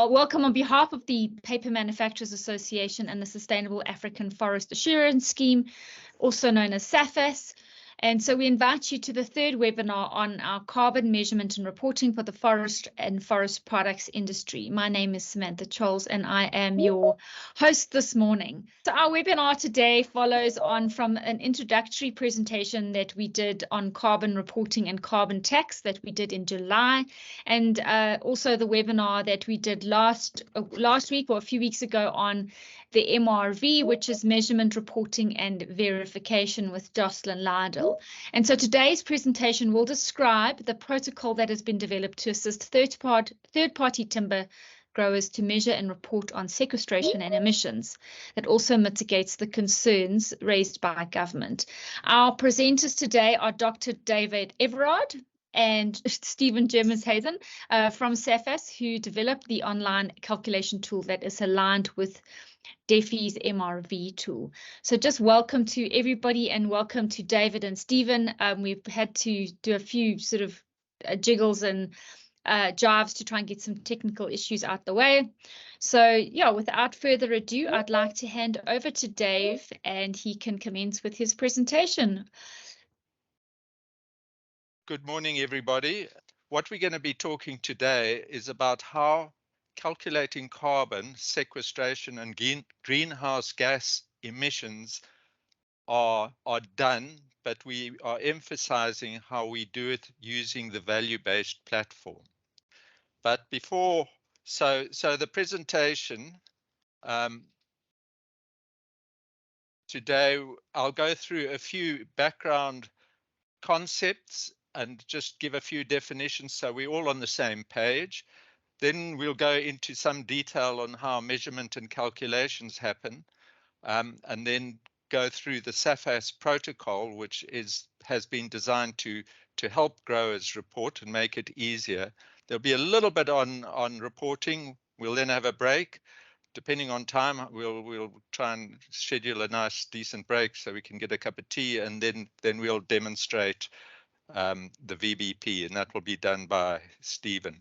welcome on behalf of the Paper Manufacturers Association and the Sustainable African Forest Assurance Scheme, also known as SAFAS. And so we invite you to the third webinar on our carbon measurement and reporting for the forest and forest products industry. My name is Samantha Charles and I am your host this morning. So our webinar today follows on from an introductory presentation that we did on carbon reporting and carbon tax that we did in July, and also the webinar that we did last week or a few weeks ago on the MRV, which is measurement, reporting and verification, with Jocelyn Lydell. And so today's presentation will describe the protocol that has been developed to assist third-party timber growers to measure and report on sequestration and emissions that also mitigates the concerns raised by government. Our presenters today are Dr. David Everard and Stephen Germishuizen from SAFAS, who developed the online calculation tool that is aligned with DEFI's MRV tool. So just welcome to everybody and welcome to David and Stephen. We've had to do a few sort of jiggles and jives to try and get some technical issues out the way. So yeah, without further ado, I'd like to hand over to Dave and he can commence with his presentation. Good morning, everybody. What we're going to be talking today is about how calculating carbon sequestration and greenhouse gas emissions are done, but we are emphasizing how we do it using the value-based platform. But before, so the presentation today, I'll go through a few background concepts and just give a few definitions so we're all on the same page. Then we'll go into some detail on how measurement and calculations happen, and then go through the SAFAS protocol, which has been designed to help growers report and make it easier. There'll be a little bit on reporting. We'll then have a break. Depending on time, we'll try and schedule a nice, decent break so we can get a cup of tea, and then we'll demonstrate the VBP, and that will be done by Stephen.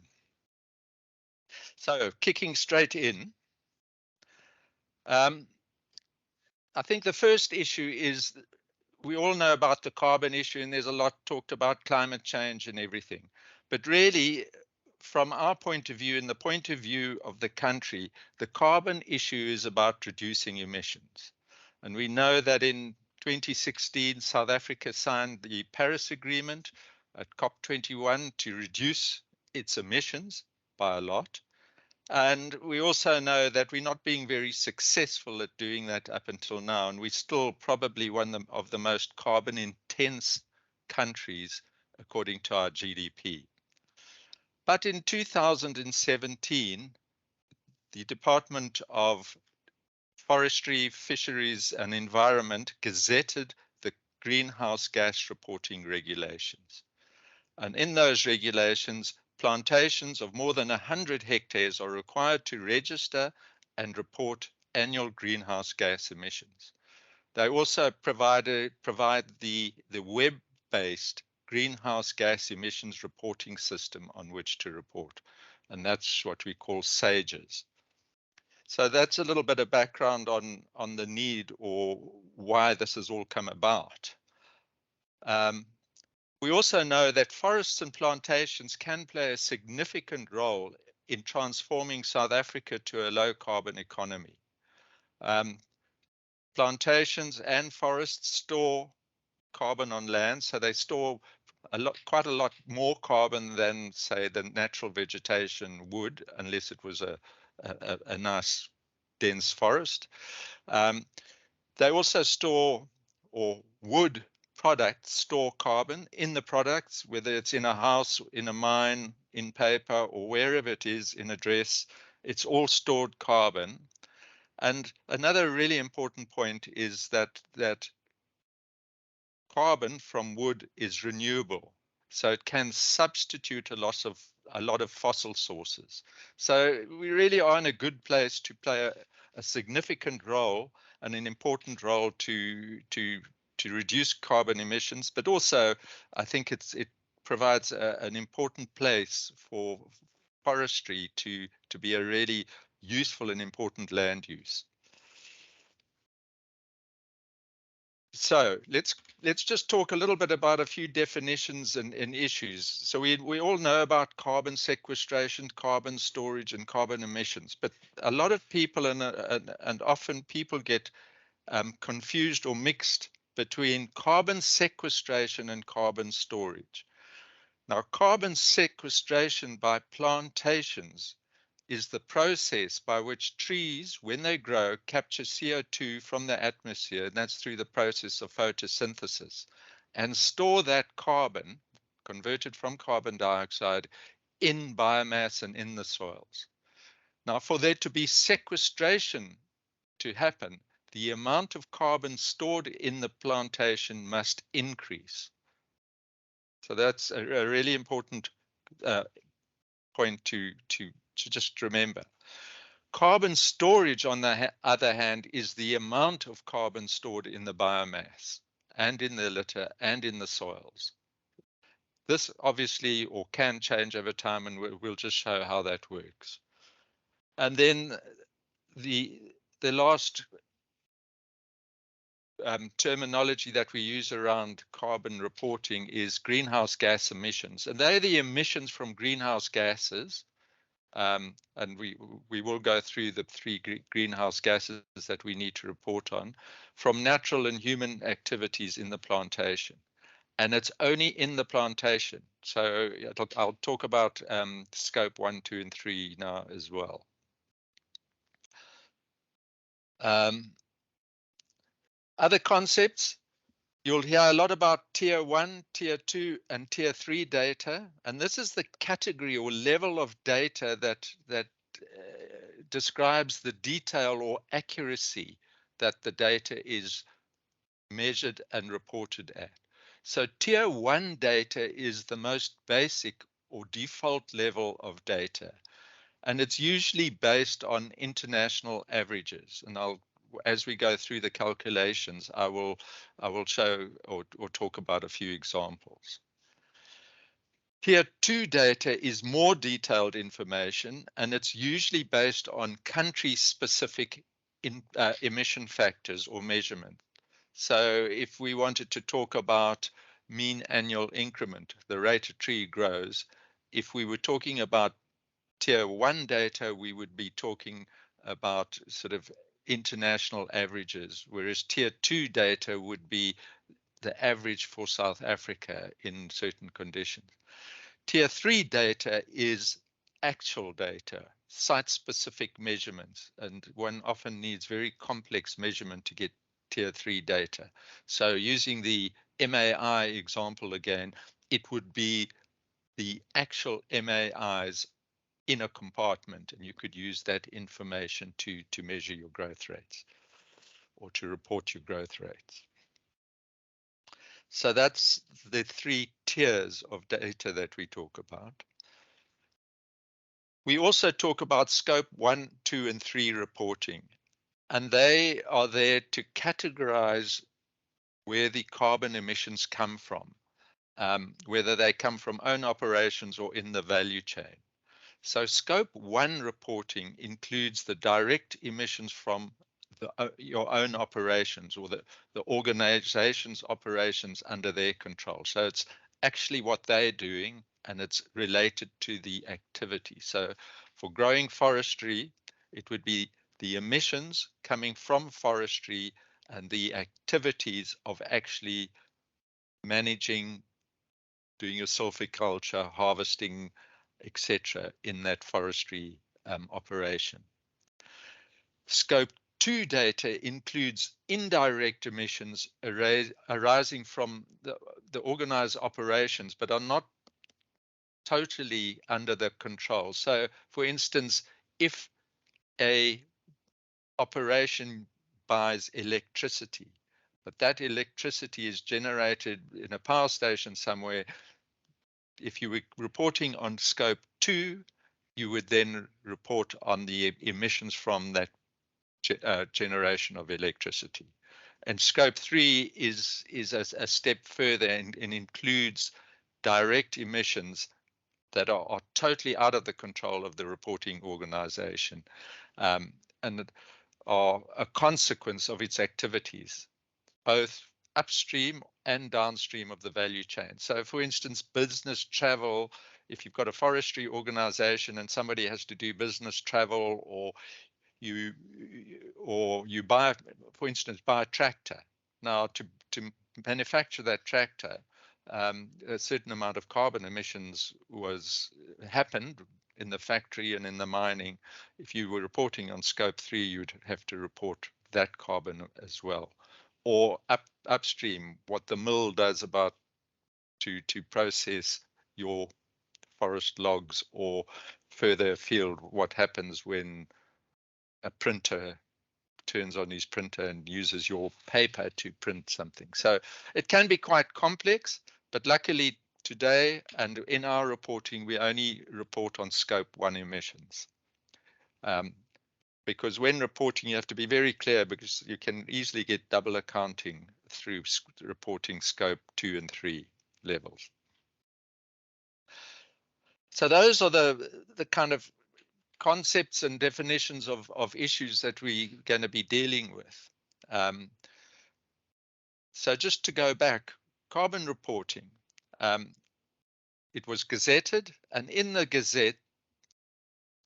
So kicking straight in, I think the first issue is we all know about the carbon issue, and there's a lot talked about climate change and everything. But really, from our point of view and the point of view of the country, the carbon issue is about reducing emissions. And we know that in 2016, South Africa signed the Paris Agreement at COP21 to reduce its emissions by a lot. And we also know that we're not being very successful at doing that up until now. And we're still probably one of the most carbon intense countries according to our GDP. But in 2017, the Department of Forestry, Fisheries and Environment gazetted the greenhouse gas reporting regulations. And in those regulations, plantations of more than 100 hectares are required to register and report annual greenhouse gas emissions. They also provide the web-based greenhouse gas emissions reporting system on which to report, and that's what we call SAGES. So that's a little bit of background on the need or why this has all come about. We also know that forests and plantations can play a significant role in transforming South Africa to a low carbon economy. Plantations and forests store carbon on land, so they store quite a lot more carbon than, say, the natural vegetation would, unless it was a nice dense forest. They also store, or wood products store carbon in the products, whether it's in a house, in a mine, in paper, or wherever it is in a dress, it's all stored carbon. And another really important point is that carbon from wood is renewable, so it can substitute a lot of fossil sources. So we really are in a good place to play a significant role and an important role to reduce carbon emissions, but also I think it provides an important place for forestry to be a really useful and important land use. So let's just talk a little bit about a few definitions and issues. So we all know about carbon sequestration, carbon storage, and carbon emissions, but a lot of people and often people get confused or mixed between carbon sequestration and carbon storage. Now, carbon sequestration by plantations is the process by which trees, when they grow, capture CO2 from the atmosphere, and that's through the process of photosynthesis, and store that carbon, converted from carbon dioxide, in biomass and in the soils. Now, for there to be sequestration to happen, the amount of carbon stored in the plantation must increase. So that's a really important point to just remember. Carbon storage, on the other hand, is the amount of carbon stored in the biomass and in the litter and in the soils. This obviously or can change over time, and we'll just show how that works. And then the last terminology that we use around carbon reporting is greenhouse gas emissions, and they're the emissions from greenhouse gases. And we will go through the three greenhouse gases that we need to report on from natural and human activities in the plantation. And it's only in the plantation. So I'll talk about scope 1, 2, and 3 now as well. Other concepts, you'll hear a lot about tier 1, tier 2, and tier 3 data. And this is the category or level of data that describes the detail or accuracy that the data is measured and reported at. So tier 1 data is the most basic or default level of data. And it's usually based on international averages. And as we go through the calculations, I will show or talk about a few examples. Tier 2 data is more detailed information, and it's usually based on country-specific emission factors or measurement. So if we wanted to talk about mean annual increment, the rate a tree grows, if we were talking about tier 1 data, we would be talking about sort of international averages, whereas tier 2 data would be the average for South Africa in certain conditions. Tier 3 data is actual data, site-specific measurements, and one often needs very complex measurement to get tier 3 data. So using the MAI example again, it would be the actual MAIs in a compartment, and you could use that information to measure your growth rates or to report your growth rates. So that's the 3 tiers of data that we talk about. We also talk about scope 1, 2, and 3 reporting, and they are there to categorize where the carbon emissions come from, whether they come from own operations or in the value chain. So scope 1 reporting includes the direct emissions from your own operations or the organization's operations under their control. So it's actually what they're doing, and it's related to the activity. So for growing forestry, it would be the emissions coming from forestry and the activities of actually managing, doing your silviculture, harvesting, etc. in that forestry operation. Scope 2 data includes indirect emissions arising from the organized operations, but are not totally under the control. So, for instance, if a operation buys electricity, but that electricity is generated in a power station somewhere, if you were reporting on scope 2, you would then report on the emissions from that generation of electricity. And scope 3 is a step further and includes direct emissions that are totally out of the control of the reporting organization, and are a consequence of its activities, both upstream and downstream of the value chain. So for instance, business travel, if you've got a forestry organization and somebody has to do business travel, or you buy, for instance, buy a tractor. Now to manufacture that tractor, a certain amount of carbon emissions happened in the factory and in the mining. If you were reporting on scope 3, you'd have to report that carbon as well. Or upstream, what the mill does about to process your forest logs, or further afield, what happens when a printer turns on his printer and uses your paper to print something. So it can be quite complex, but luckily today and in our reporting, we only report on scope 1 emissions. Because when reporting, you have to be very clear, because you can easily get double accounting through reporting scope 2 and 3 levels. So those are the kind of concepts and definitions of issues that we're going to be dealing with. So just to go back, carbon reporting, it was gazetted, and in the gazette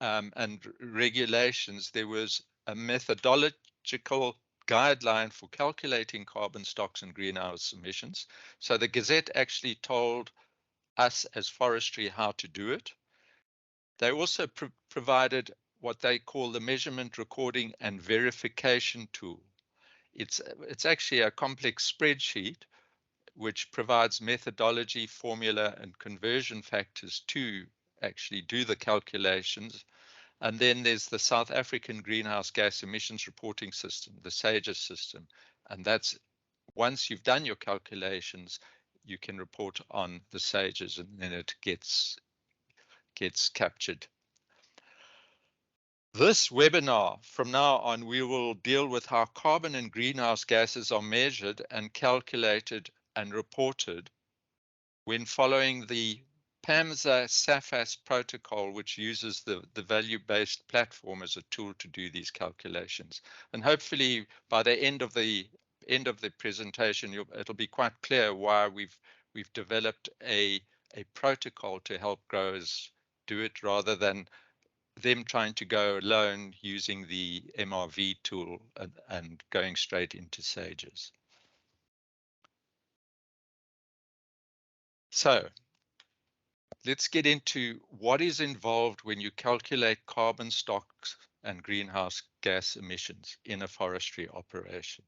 and regulations, there was a methodological guideline for calculating carbon stocks and greenhouse emissions. So the gazette actually told us as forestry how to do it. They also provided what they call the measurement, recording, and verification tool. It's actually a complex spreadsheet which provides methodology, formula, and conversion factors to actually do the calculations. And then there's the South African Greenhouse Gas Emissions Reporting System, the SAGES system. And that's, once you've done your calculations, you can report on the SAGES, and then it gets captured. This webinar, from now on, we will deal with how carbon and greenhouse gases are measured and calculated and reported when following the PAMSA-SAFAS protocol, which uses the value-based platform as a tool to do these calculations. And hopefully by the end of the presentation, it'll be quite clear why we've developed a protocol to help growers do it, rather than them trying to go alone using the MRV tool and going straight into SAGES. So let's get into what is involved when you calculate carbon stocks and greenhouse gas emissions in a forestry operation.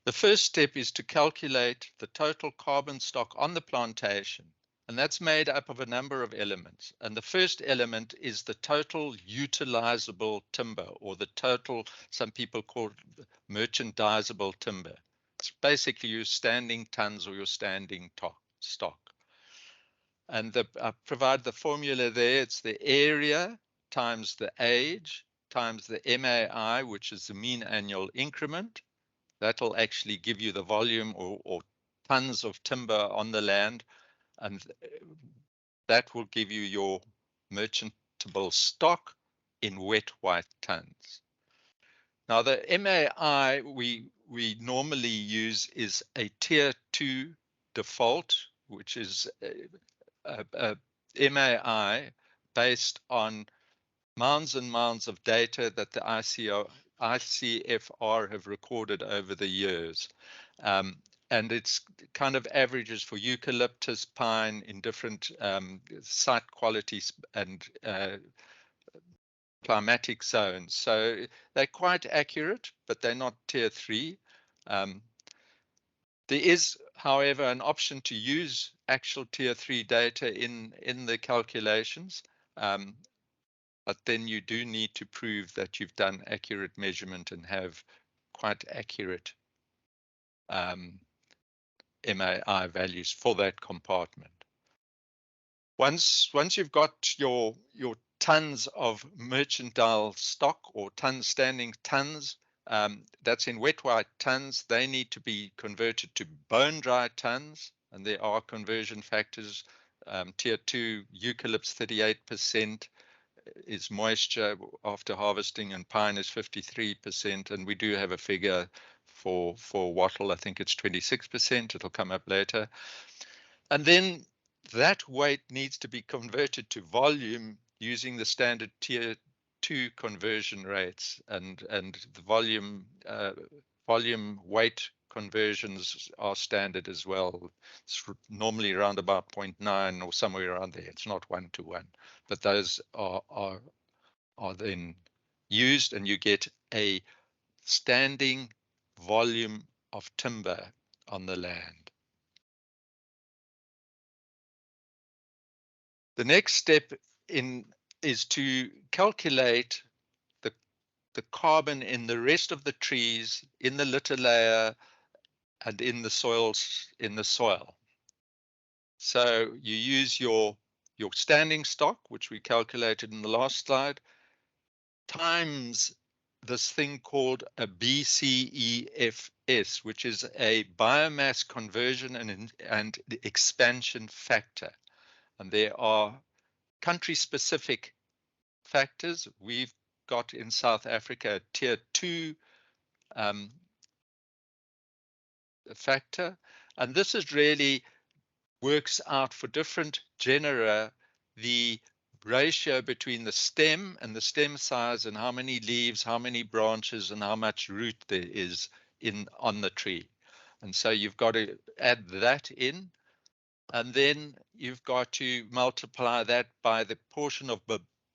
The first step is to calculate the total carbon stock on the plantation, and that's made up of a number of elements. And the first element is the total utilizable timber, or the total, some people call it merchandisable timber. It's basically your standing tons or your standing stock. And I provide the formula there. It's the area times the age times the MAI, which is the mean annual increment. That'll actually give you the volume or tons of timber on the land, and that will give you your merchantable stock in wet white tons. Now the MAI we normally use is a tier 2 default, which is a MAI based on mounds and mounds of data that the ICFR have recorded over the years. And it's kind of averages for eucalyptus, pine in different site qualities and climatic zones. So they're quite accurate, but they're not tier 3. There is, however, an option to use actual tier 3 data in the calculations. But then you do need to prove that you've done accurate measurement and have quite accurate MAI values for that compartment. Once you've got your tons of mercantile stock, or standing tons, that's in wet white tons, they need to be converted to bone dry tons, and there are conversion factors Tier 2 eucalypts 38% is moisture after harvesting, and pine is 53%. And we do have a figure for wattle. I think it's 26%. It'll come up later. And then that weight needs to be converted to volume using the standard Tier 2 conversion rates, and the volume weight conversions are standard as well. It's normally around about 0.9 or somewhere around there. It's not 1-to-1, but those are then used, and you get a standing volume of timber on the land. The next step is to calculate the carbon in the rest of the trees, in the litter layer, and in the soil. So you use your standing stock, which we calculated in the last slide, times this thing called a BCEFS, which is a biomass conversion and expansion factor. And there are country-specific factors. We've got in South Africa a Tier 2 factor, and this is really works out for different genera the ratio between the stem and the stem size, and how many leaves, how many branches, and how much root there is on the tree. And so you've got to add that in, and then you've got to multiply that by the portion of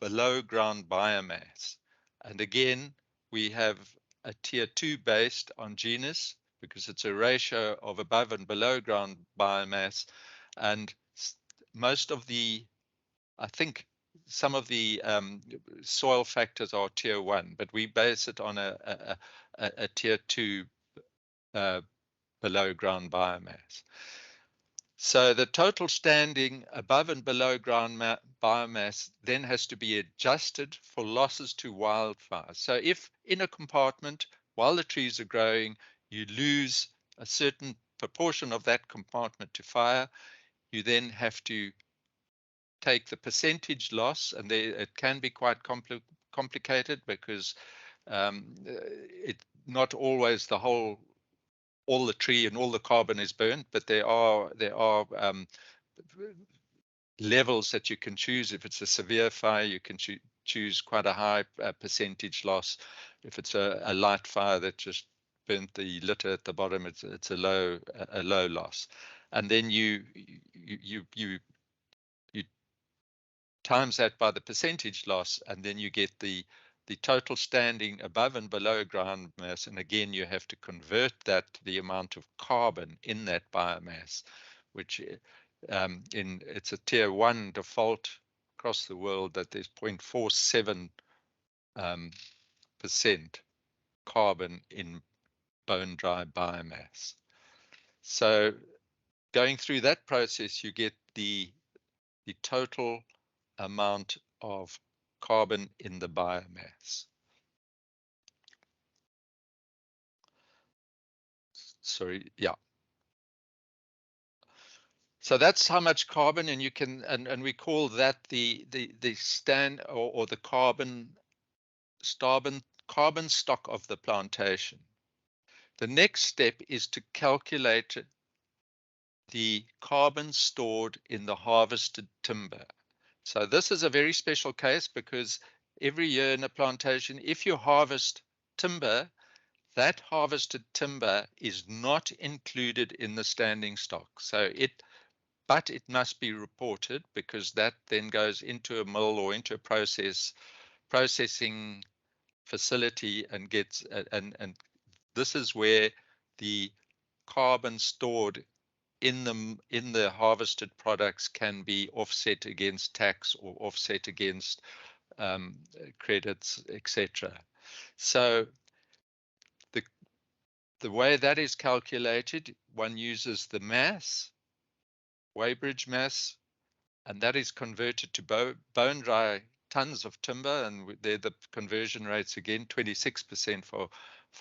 below ground biomass. And again, we have a Tier 2 based on genus, because it's a ratio of above and below ground biomass. And most of I think some of the soil factors are Tier 1, but we base it on a Tier 2 below ground biomass. So the total standing above and below ground biomass then has to be adjusted for losses to wildfires. So if in a compartment, while the trees are growing, you lose a certain proportion of that compartment to fire, you then have to take the percentage loss, and it can be quite complicated, because not always all the tree and all the carbon is burnt, but there are levels that you can choose. If it's a severe fire, you can choose quite a high percentage loss. If it's a light fire that just burnt the litter at the bottom, it's a low loss. And then you times that by the percentage loss, and then you get the total standing above and below ground mass. And again, you have to convert that to the amount of carbon in that biomass, which it's a Tier 1 default across the world, that there's 0.47% carbon in bone dry biomass. So going through that process, you get the total amount of carbon in the biomass. Sorry, yeah. So that's how much carbon, and you can, and we call that the stand or the carbon stock of the plantation. The next step is to calculate the carbon stored in the harvested timber. So this is a very special case, because every year in a plantation, if you harvest timber, that harvested timber is not included in the standing stock. But it must be reported, because that then goes into a mill or into a processing facility, and gets and this is where the carbon stored in the harvested products can be offset against tax or offset against credits, etc. So the way that is calculated, one uses the mass, weighbridge mass, and that is converted to bone dry tons of timber, and they're the conversion rates again: 26% for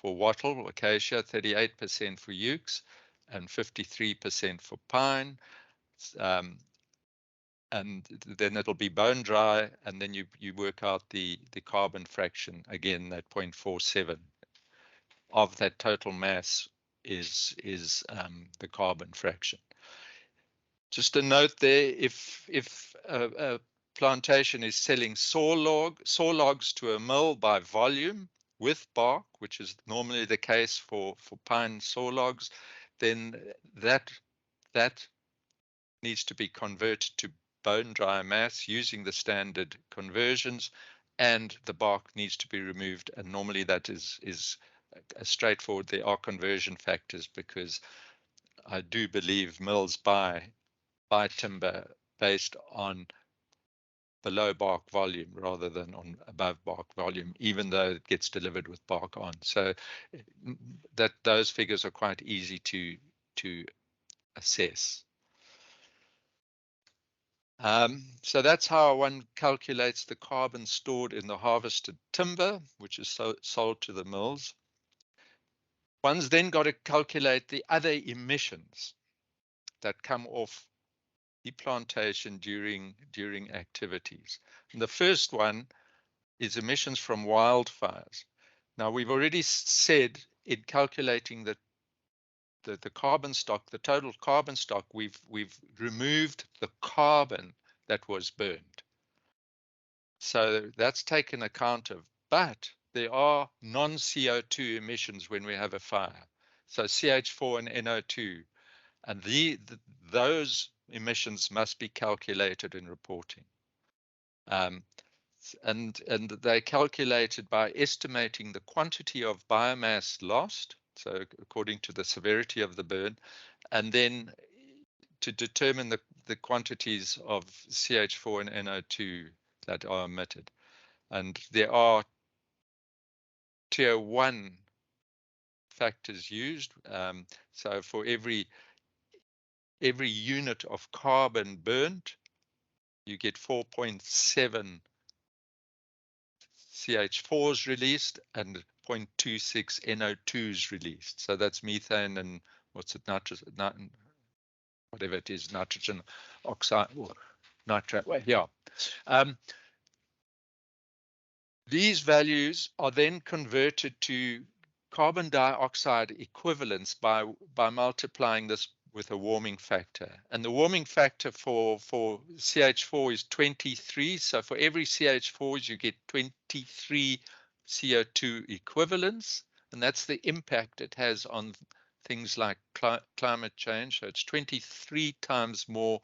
wattle, acacia, 38% for ukes, and 53% for pine. and then it'll be bone dry, and then you work out the carbon fraction again. That 0.47 of that total mass is the carbon fraction. Just a note there: if a plantation is selling saw logs to a mill by volume with bark, which is normally the case for pine saw logs, then that needs to be converted to bone dry mass using the standard conversions, and the bark needs to be removed. And normally that is straightforward. There are conversion factors, because I do believe mills buy timber based on below bark volume rather than on above bark volume, even though it gets delivered with bark on. So that those figures are quite easy to assess. So that's how one calculates the carbon stored in the harvested timber, which is sold to the mills. One's then got to calculate the other emissions that come off the plantation during activities. And the first one is emissions from wildfires. Now, we've already said in calculating the carbon stock, the total carbon stock, we've removed the carbon that was burned. So that's taken account of, but there are non-CO2 emissions when we have a fire. So CH4 and NO2, and those emissions must be calculated in reporting. And they're calculated by estimating the quantity of biomass lost, so according to the severity of the burn, and then to determine the quantities of CH4 and NO2 that are emitted. And there are tier 1 factors used. So for every unit of carbon burnt, you get 4.7 CH4s released and 0.26 NO2s released. So that's methane and what's it, whatever it is, nitrogen oxide or nitrate. Yeah. These values are then converted to carbon dioxide equivalents by multiplying this with a warming factor. And the warming factor for CH4 is 23. So for every CH4s, you get 23 CO2 equivalents. And that's the impact it has on things like climate change. So it's 23 times more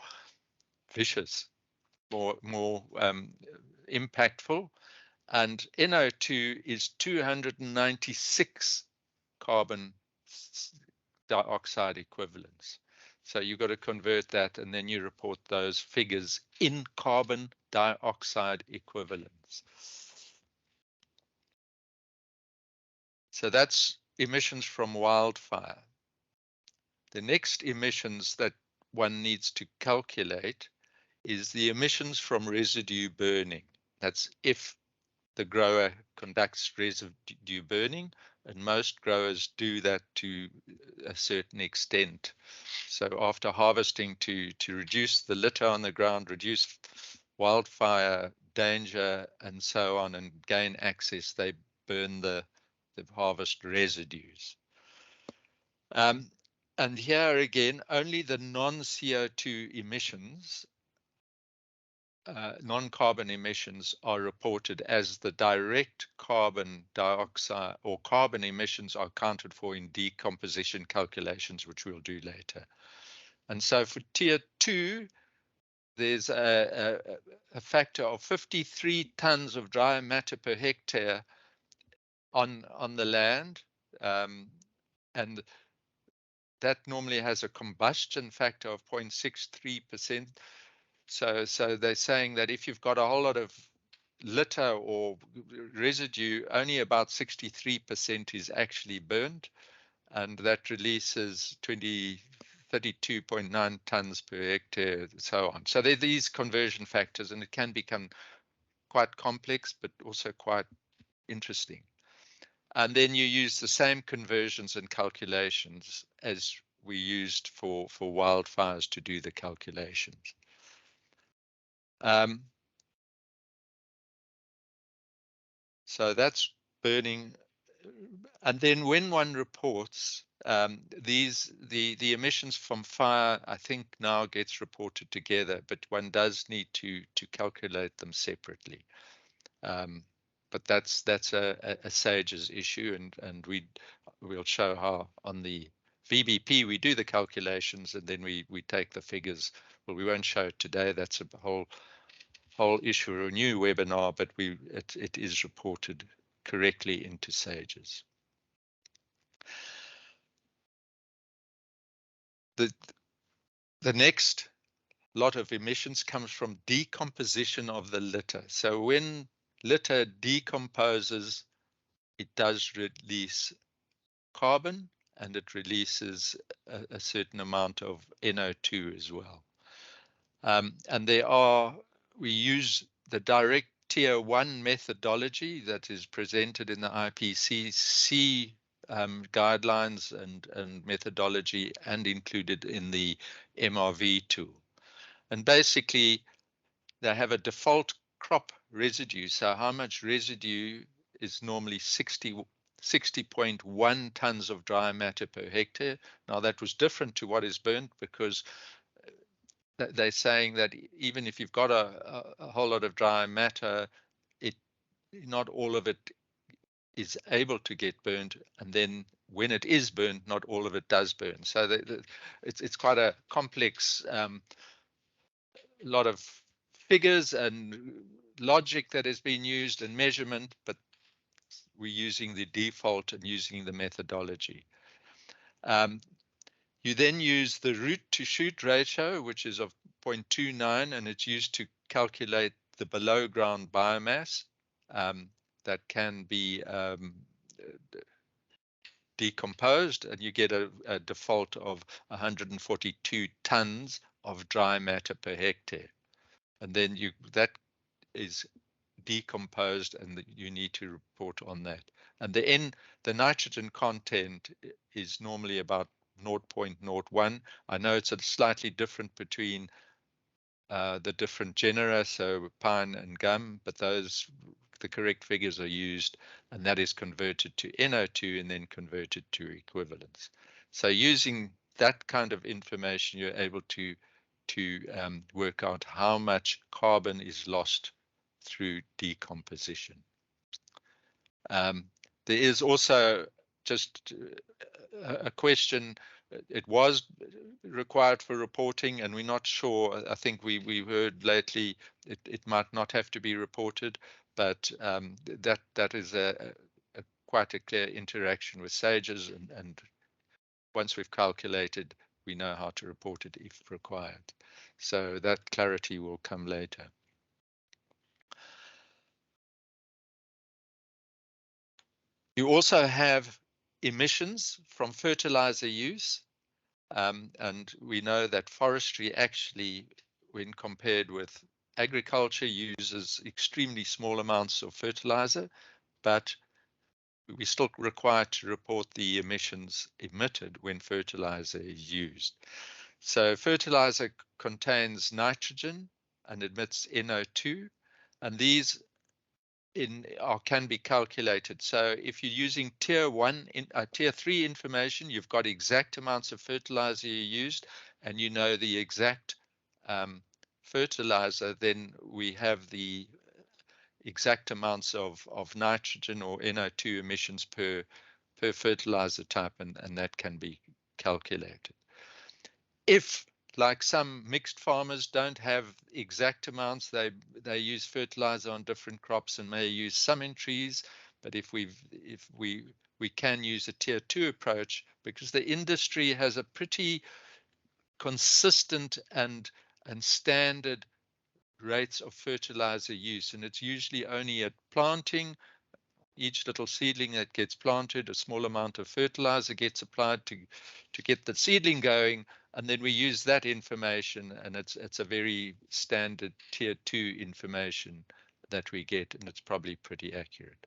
vicious, more impactful. And NO2 is 296 carbon dioxide equivalents. So you've got to convert that, and then you report those figures in carbon dioxide equivalents. So that's emissions from wildfire. The next emissions that one needs to calculate is the emissions from residue burning. That's if the grower conducts residue burning, and most growers do that to a certain extent. So after harvesting, to reduce the litter on the ground, reduce wildfire danger, and so on, and gain access, they burn the harvest residues. And here again, only the non-CO2 emissions, non-carbon emissions, are reported, as the direct carbon dioxide or carbon emissions are accounted for in decomposition calculations, which we'll do later. And so for tier 2, there's a factor of 53 tons of dry matter per hectare on the land, and that normally has a combustion factor of 0.63%. So they're saying that if you've got a whole lot of litter or residue, only about 63% is actually burned, and that releases 32.9 tons per hectare, and so on. So there are these conversion factors, and it can become quite complex, but also quite interesting. And then you use the same conversions and calculations as we used for wildfires to do the calculations. So that's burning. And then when one reports the emissions from fire, I think now gets reported together, but one does need to calculate them separately. But that's a SAGE's issue, and we'll show how on the VBP we do the calculations and then we take the figures. Well, we won't show it today. That's a whole issue or a new webinar, but it is reported correctly into SAGE's. The next lot of emissions comes from decomposition of the litter. So when litter decomposes, it does release carbon and it releases a certain amount of NO2 as well. And we use the direct tier 1 methodology that is presented in the IPCC guidelines and methodology and included in the MRV tool. And basically, they have a default crop residue. So how much residue is normally 60.1 tons of dry matter per hectare. Now that was different to what is burnt because they're saying that even if you've got a whole lot of dry matter, not all of it is able to get burned, and then when it is burned, not all of it does burn. So it's quite a complex lot of figures and logic that has been used and measurement, but we're using the default and using the methodology. You then use the root to chute ratio, which is of 0.29, and it's used to calculate the below ground biomass that can be decomposed, and you get a default of 142 tons of dry matter per hectare. And then that is decomposed and you need to report on that. And the nitrogen content is normally about 0.01. I know it's a slightly different between the different genera, so pine and gum, but the correct figures are used, and that is converted to NO2 and then converted to equivalents. So using that kind of information, you're able to work out how much carbon is lost through decomposition. There is also just a question. It was required for reporting, and we're not sure. I think we heard lately it might not have to be reported, but that is quite a clear interaction with SAGE's, and once we've calculated, we know how to report it if required. So that clarity will come later. You also have emissions from fertilizer use, and we know that forestry actually, when compared with agriculture, uses extremely small amounts of fertilizer, but we're still required to report the emissions emitted when fertilizer is used. So fertilizer contains nitrogen and emits NO2, and these can be calculated. So if you're using tier 3 information, you've got exact amounts of fertilizer you used, and you know the exact fertilizer, then we have the exact amounts of nitrogen or NO2 emissions per fertilizer type, and that can be calculated. If, like some mixed farmers don't have exact amounts, they use fertilizer on different crops and may use some in trees, but if we can use a tier 2 approach, because the industry has a pretty consistent and standard rates of fertilizer use, and it's usually only at planting. Each little seedling that gets planted, a small amount of fertilizer gets applied to get the seedling going, and then we use that information, and it's a very standard tier 2 information that we get, and it's probably pretty accurate.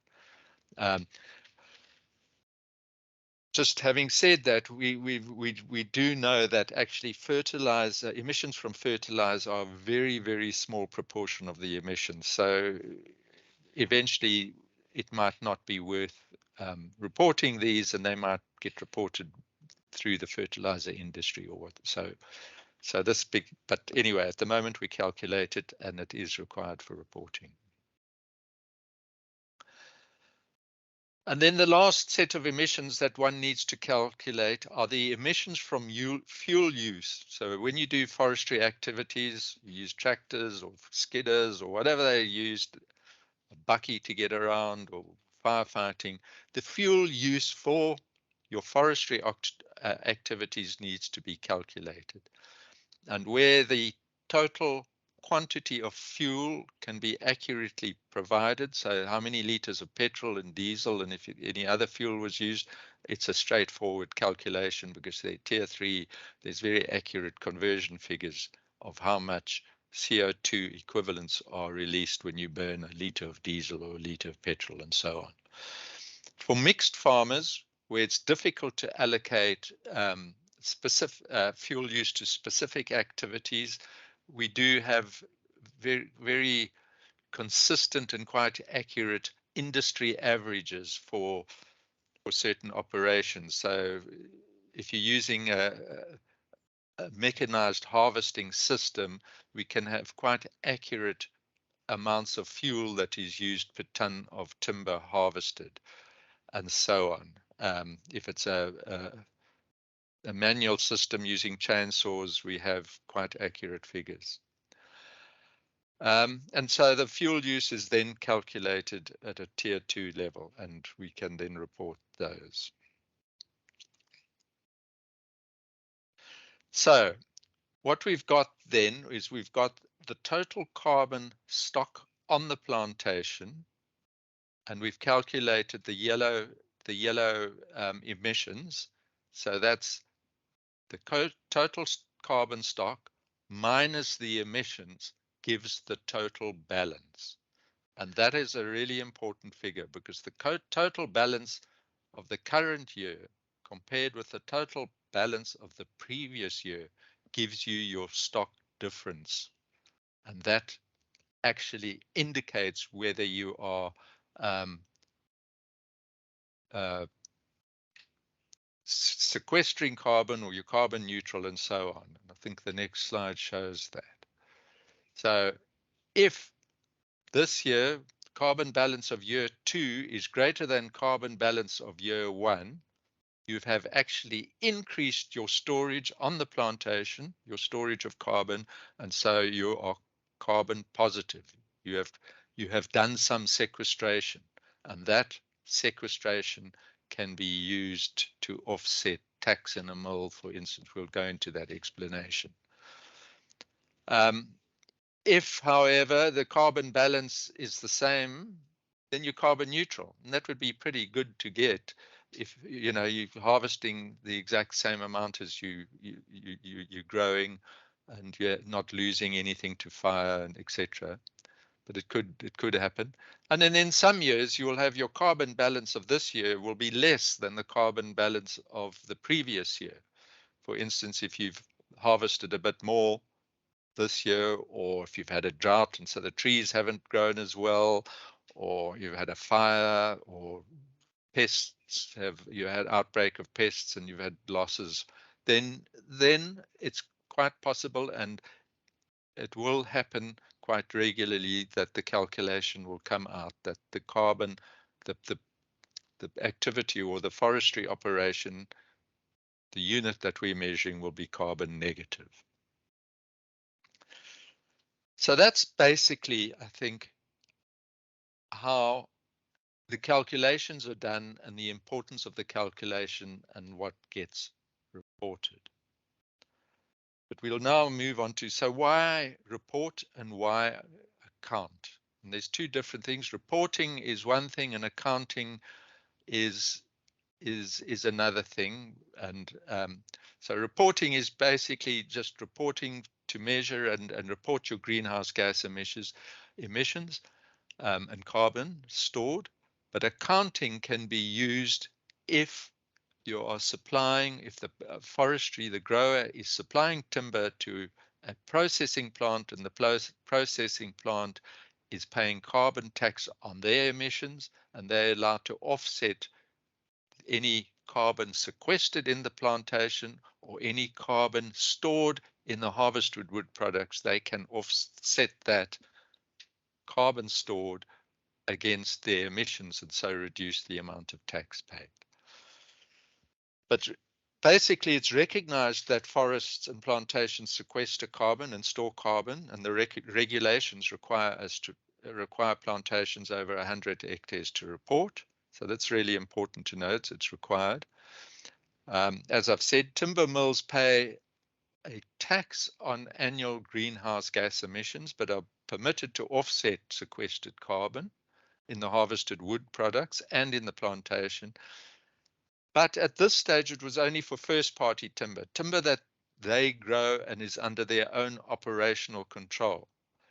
just having said that, we do know that actually fertilizer emissions from fertilizer are a very, very small proportion of the emissions. So eventually it might not be worth reporting these, and they might get reported through the fertilizer industry or what. So this big, but anyway, at the moment we calculate it and it is required for reporting. And then the last set of emissions that one needs to calculate are the emissions from fuel use. So when you do forestry activities, you use tractors or skidders or whatever they used, a bucky to get around or firefighting, the fuel use for your forestry activities needs to be calculated. And where the total quantity of fuel can be accurately provided, so how many liters of petrol and diesel and if any other fuel was used, it's a straightforward calculation because they're tier 3, there's very accurate conversion figures of how much CO2 equivalents are released when you burn a liter of diesel or a liter of petrol and so on. For mixed farmers, where it's difficult to allocate specific fuel use to specific activities, we do have very, very consistent and quite accurate industry averages for certain operations. So if you're using a mechanized harvesting system, we can have quite accurate amounts of fuel that is used per ton of timber harvested and so on. If it's a manual system using chainsaws, we have quite accurate figures. And so the fuel use is then calculated at a tier 2 level, and we can then report those. So what we've got then is we've got the total carbon stock on the plantation, and we've calculated the yellow emissions. So that's the total carbon stock minus the emissions gives the total balance. And that is a really important figure because the total balance of the current year compared with the total balance of the previous year gives you your stock difference. And that actually indicates whether you are sequestering carbon or you're carbon neutral and so on. And I think the next slide shows that. So if this year carbon balance of year 2 is greater than carbon balance of year 1, you have actually increased your storage on the plantation, your storage of carbon, and so you are carbon positive. You have done some sequestration, and that sequestration can be used to offset tax in a mill, for instance. We'll go into that explanation. If, however, the carbon balance is the same, then you're carbon neutral, and that would be pretty good to get if you're harvesting the exact same amount as you're growing, and you're not losing anything to fire and etc. But it could happen. And then in some years you will have your carbon balance of this year will be less than the carbon balance of the previous year. For instance, if you've harvested a bit more this year, or if you've had a drought and so the trees haven't grown as well, or you've had a fire, or pests, you had outbreak of pests and you've had losses, then it's quite possible, and it will happen quite regularly, that the calculation will come out that the carbon, the activity or the forestry operation, the unit that we're measuring, will be carbon negative. So that's basically, I think, how the calculations are done and the importance of the calculation and what gets reported. But we'll now move on to, so why report and why account? And there's two different things. Reporting is one thing and accounting is another thing. And so reporting is basically just reporting to measure and report your greenhouse gas emissions and carbon stored. But accounting can be used if you are supplying, if the forestry, the grower is supplying timber to a processing plant, and the processing plant is paying carbon tax on their emissions, and they're allowed to offset any carbon sequestered in the plantation or any carbon stored in the harvested wood products. They can offset that carbon stored against their emissions and so reduce the amount of tax paid. But basically, it's recognized that forests and plantations sequester carbon and store carbon, and the regulations require plantations over 100 hectares to report. So that's really important to note. It's required. As I've said, timber mills pay a tax on annual greenhouse gas emissions, but are permitted to offset sequestered carbon in the harvested wood products and in the plantation. But at this stage, it was only for first-party timber that they grow and is under their own operational control.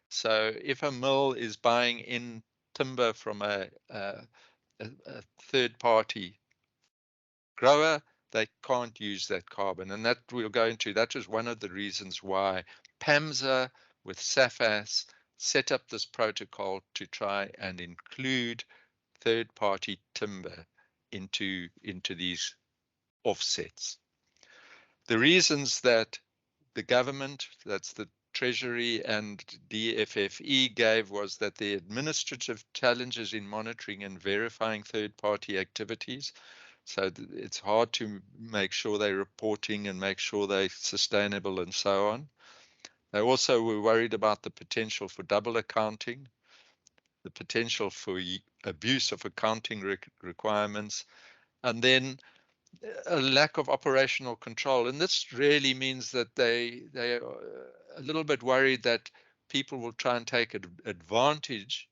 So if a mill is buying in timber from a third-party grower, they can't use that carbon. And that we'll go into, that was one of the reasons why PAMSA with SAFAS set up this protocol to try and include third-party timber into these offsets. The reasons that the government, that's the Treasury and DFFE, gave was that the administrative challenges in monitoring and verifying third-party activities. So it's hard to make sure they're reporting and make sure they're sustainable and so on. They also were worried about the potential for double accounting, the potential for abuse of accounting requirements, and then a lack of operational control. And this really means that they are a little bit worried that people will try and take advantage,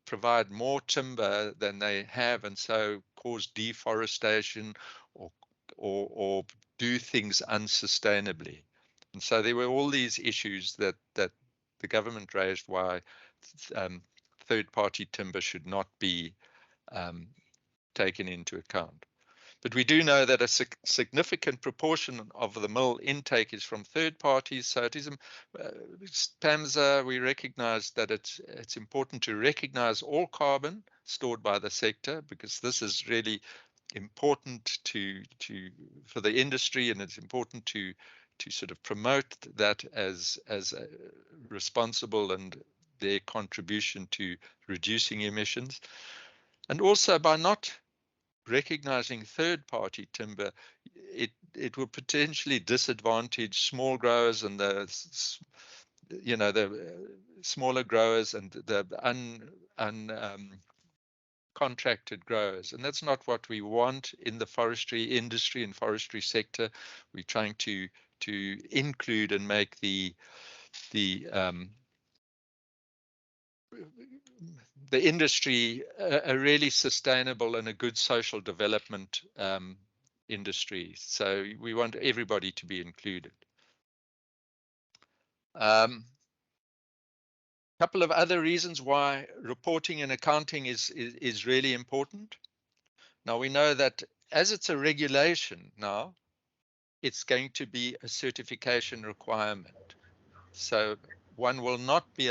provide more timber than they have, and so cause deforestation or do things unsustainably. And so there were all these issues that the government raised why third-party timber should not be taken into account. But we do know that a significant proportion of the mill intake is from third parties. So it is PAMSA, we recognize that it's important to recognize all carbon stored by the sector, because this is really important for the industry, and it's important to sort of promote that as responsible and their contribution to reducing emissions. And also, by not recognizing third-party timber, it will potentially disadvantage small growers and the smaller growers and the contracted growers, and that's not what we want in the forestry industry and forestry sector. We're trying to include and make the industry a really sustainable and a good social development industry. So we want everybody to be included. Couple of other reasons why reporting and accounting is really important. Now we know that as it's a regulation now, it's going to be a certification requirement. So one will not be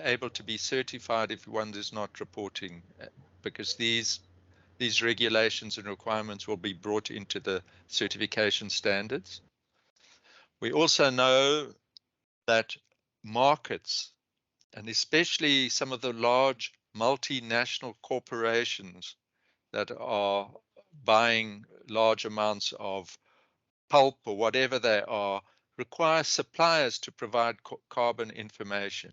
able to be certified if one is not reporting, because these regulations and requirements will be brought into the certification standards. We also know that markets, and especially some of the large multinational corporations that are buying large amounts of pulp or whatever they are, require suppliers to provide carbon information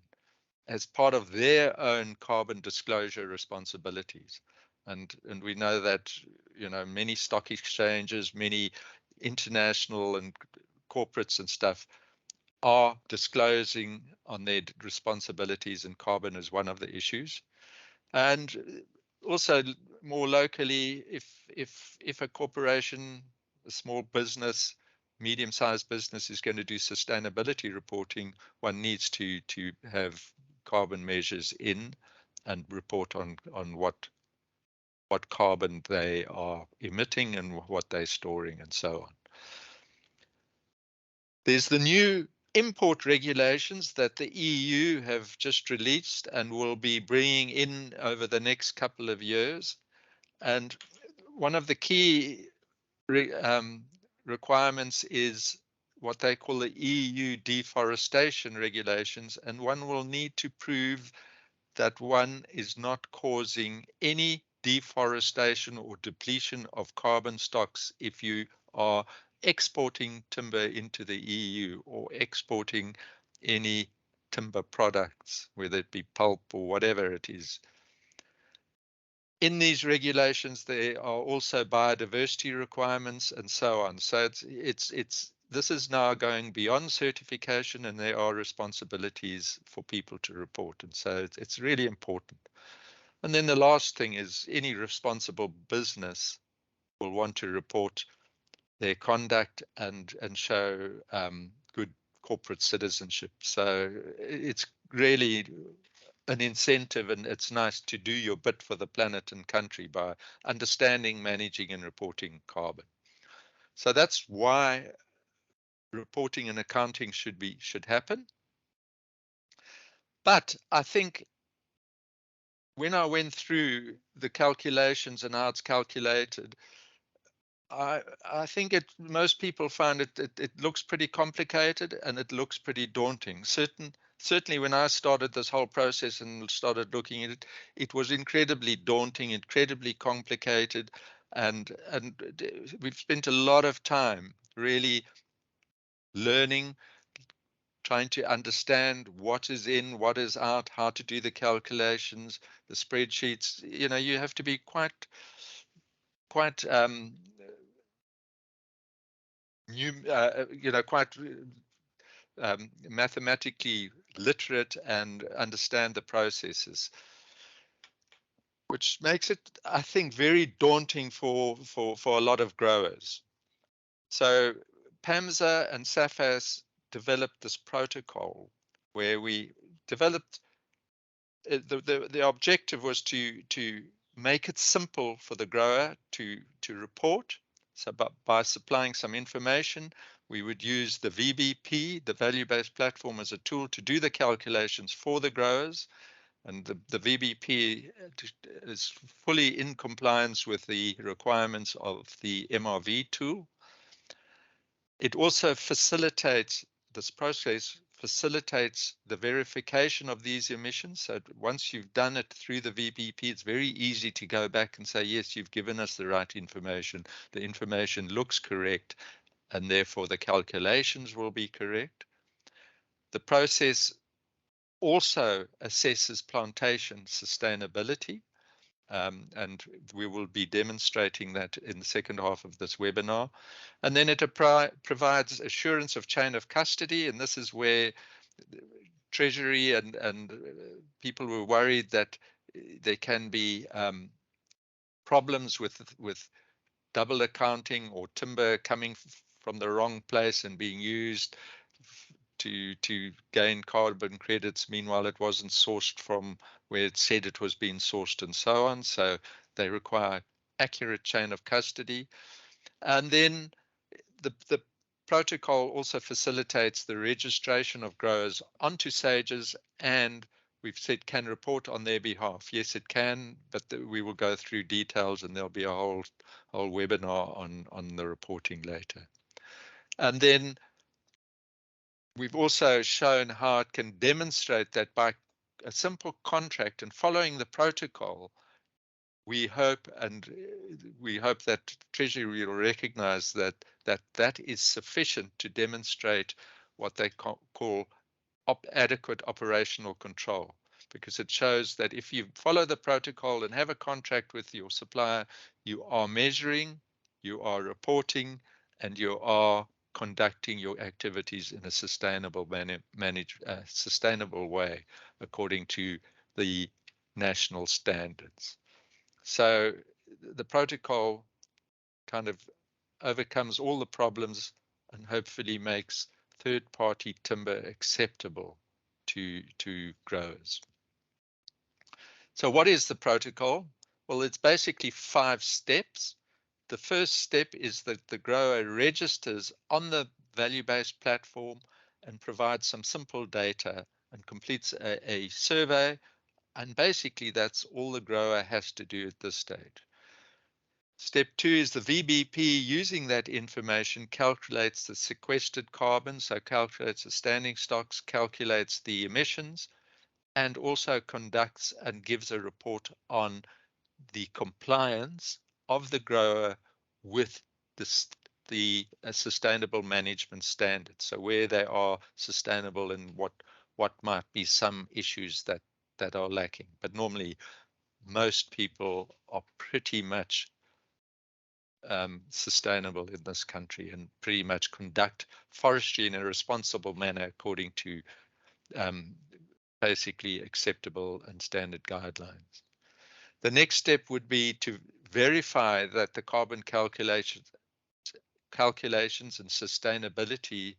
as part of their own carbon disclosure responsibilities. And we know that, many stock exchanges, many international and corporates and stuff are disclosing on their responsibilities, and carbon is one of the issues. And also more locally, if a corporation, a small business, medium-sized business is going to do sustainability reporting, one needs to have carbon measures in and report on what what carbon they are emitting and what they're storing and so on. There's the new import regulations that the EU have just released and will be bringing in over the next couple of years. And one of the key requirements is what they call the EU deforestation regulations, and one will need to prove that one is not causing any deforestation or depletion of carbon stocks if you are exporting timber into the EU or exporting any timber products, whether it be pulp or whatever it is. In these regulations, there are also biodiversity requirements and so on. So this is now going beyond certification, and there are responsibilities for people to report. And so it's really important. And then the last thing is any responsible business will want to report their conduct and show good corporate citizenship. So it's really an incentive, and it's nice to do your bit for the planet and country by understanding, managing, and reporting carbon. So that's why reporting and accounting should happen. But I think when I went through the calculations and how it's calculated, I think most people find it looks pretty complicated and it looks pretty daunting. Certainly when I started this whole process and started looking at it, it was incredibly daunting, incredibly complicated, and we've spent a lot of time really learning, trying to understand what is in, what is out, how to do the calculations, the spreadsheets. You know, you have to be quite quite mathematically literate and understand the processes, which makes it, I think, very daunting for a lot of growers. So PAMSA and SAFAS developed this protocol where we developed the objective was to make it simple for the grower to report. So by supplying some information, we would use the VBP, the value-based platform, as a tool to do the calculations for the growers. And the VBP is fully in compliance with the requirements of the MRV tool. It also facilitates, this process facilitates the verification of these emissions. So once you've done it through the VBP, it's very easy to go back and say, yes, you've given us the right information. The information looks correct, and therefore the calculations will be correct. The process also assesses plantation sustainability. And we will be demonstrating that in the second half of this webinar. And then it provides assurance of chain of custody, and this is where Treasury and people were worried that there can be problems with double accounting or timber coming from the wrong place and being used to gain carbon credits. Meanwhile, it wasn't sourced from where it said it was being sourced and so on. So they require accurate chain of custody. And then the protocol also facilitates the registration of growers onto SAGES, and we've said can report on their behalf. Yes, it can, but we will go through details, and there'll be a whole webinar on the reporting later. And then we've also shown how it can demonstrate that by a simple contract and following the protocol, we hope that Treasury will recognize that is sufficient to demonstrate what they call adequate operational control, because it shows that if you follow the protocol and have a contract with your supplier, you are measuring, you are reporting, and you are conducting your activities in a sustainable sustainable way according to the national standards. So the protocol kind of overcomes all the problems and hopefully makes third-party timber acceptable to growers. So what is the protocol? Well, it's basically 5 steps. The first step is that the grower registers on the value-based platform and provides some simple data and completes a survey. And basically, that's all the grower has to do at this stage. Step 2 is the VBP, using that information, calculates the sequestered carbon, so calculates the standing stocks, calculates the emissions, and also conducts and gives a report on the compliance of the grower with the sustainable management standards. So where they are sustainable and what might be some issues that are lacking. But normally, most people are pretty much sustainable in this country and pretty much conduct forestry in a responsible manner according to basically acceptable and standard guidelines. The next step would be to verify that the carbon calculations and sustainability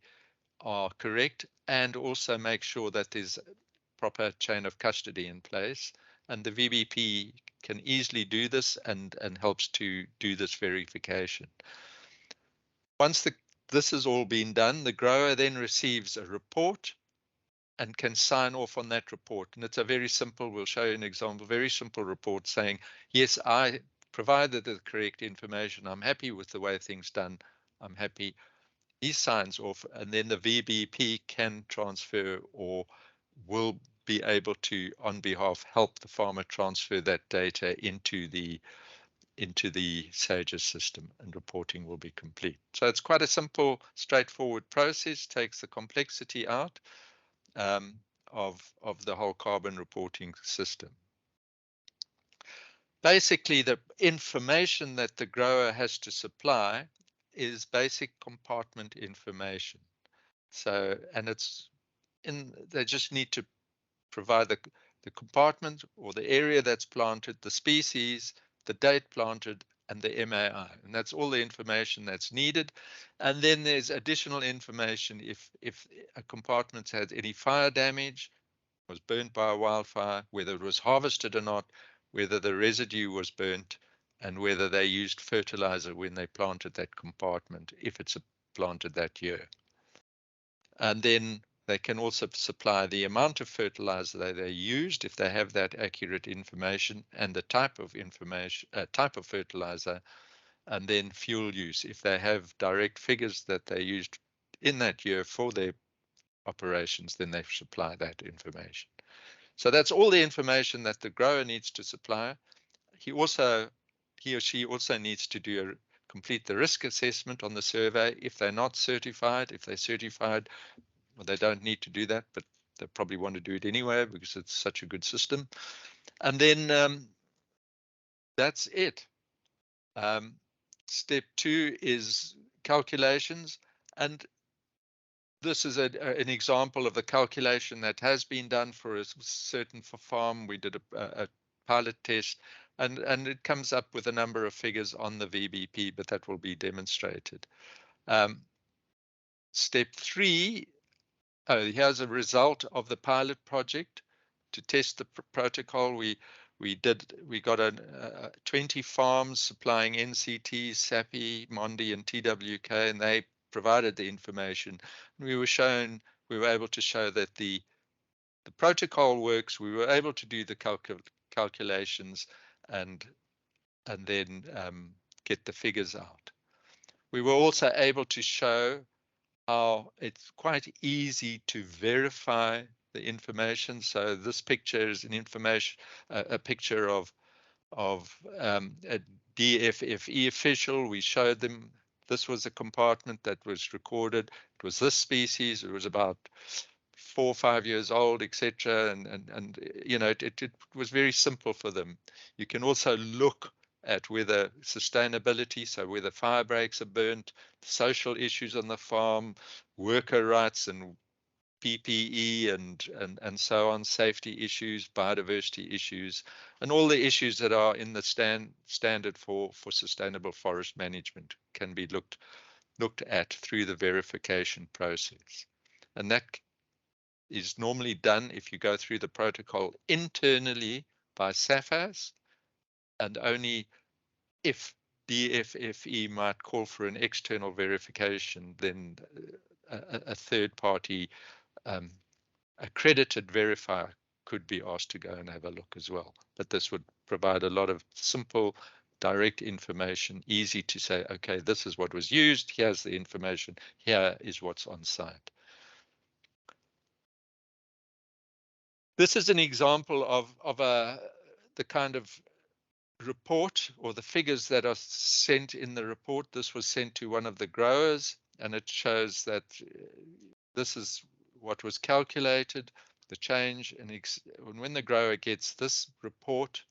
are correct, and also make sure that there's proper chain of custody in place. And the VBP can easily do this and helps to do this verification. Once this has all been done, the grower then receives a report and can sign off on that report. And it's a very simple, we'll show you an example, very simple report saying, yes, I provided the correct information. I'm happy with the way things done. I'm happy. He signs off, and then the VBP can transfer or will be able to, on behalf, help the farmer transfer that data into the SAGES system, and reporting will be complete. So it's quite a simple, straightforward process, takes the complexity out of the whole carbon reporting system. Basically, the information that the grower has to supply is basic compartment information. So, and they just need to provide the compartment or the area that's planted, the species, the date planted, and the MAI. And that's all the information that's needed. And then there's additional information if a compartment had any fire damage, was burnt by a wildfire, whether it was harvested or not, whether the residue was burnt, and whether they used fertilizer when they planted that compartment, if it's planted that year. And then they can also supply the amount of fertilizer that they used, if they have that accurate information, and the type of fertilizer, and then fuel use, if they have direct figures that they used in that year for their operations, then they supply that information. So that's all the information that the grower needs to supply. He or she also needs to complete the risk assessment on the survey. If they're not certified, if they're certified, well, they don't need to do that, but they probably want to do it anyway because it's such a good system. And then that's it. Step 2 is calculations, and this is an example of the calculation that has been done for a certain farm. We did a pilot test, and it comes up with a number of figures on the VBP, but that will be demonstrated. Step 3, here's a result of the pilot project to test the protocol. We got 20 farms supplying NCT, SAPI, Mondi, and TWK, and they provided the information. We were able to show that the protocol works. We were able to do the calculations and then get the figures out. We were also able to show how it's quite easy to verify the information. So this picture is a picture of a DFFE official. We showed them this was a compartment that was recorded. It was this species. It was about 4 or 5 years old, etc. And you know, it was very simple for them. You can also look at whether sustainability, so whether fire breaks are burnt, social issues on the farm, worker rights and PPE and so on, safety issues, biodiversity issues, and all the issues that are in the standard for sustainable forest management can be looked at through the verification process. And that is normally done if you go through the protocol internally by SAFAS, and only if DFFE might call for an external verification, then a third party accredited verifier could be asked to go and have a look as well. But this would provide a lot of simple, direct information, easy to say, okay, this is what was used, here's the information, here is what's on site. This is an example of the kind of report or the figures that are sent in the report. This was sent to one of the growers, and it shows that this is what was calculated, the change, and when the grower gets this report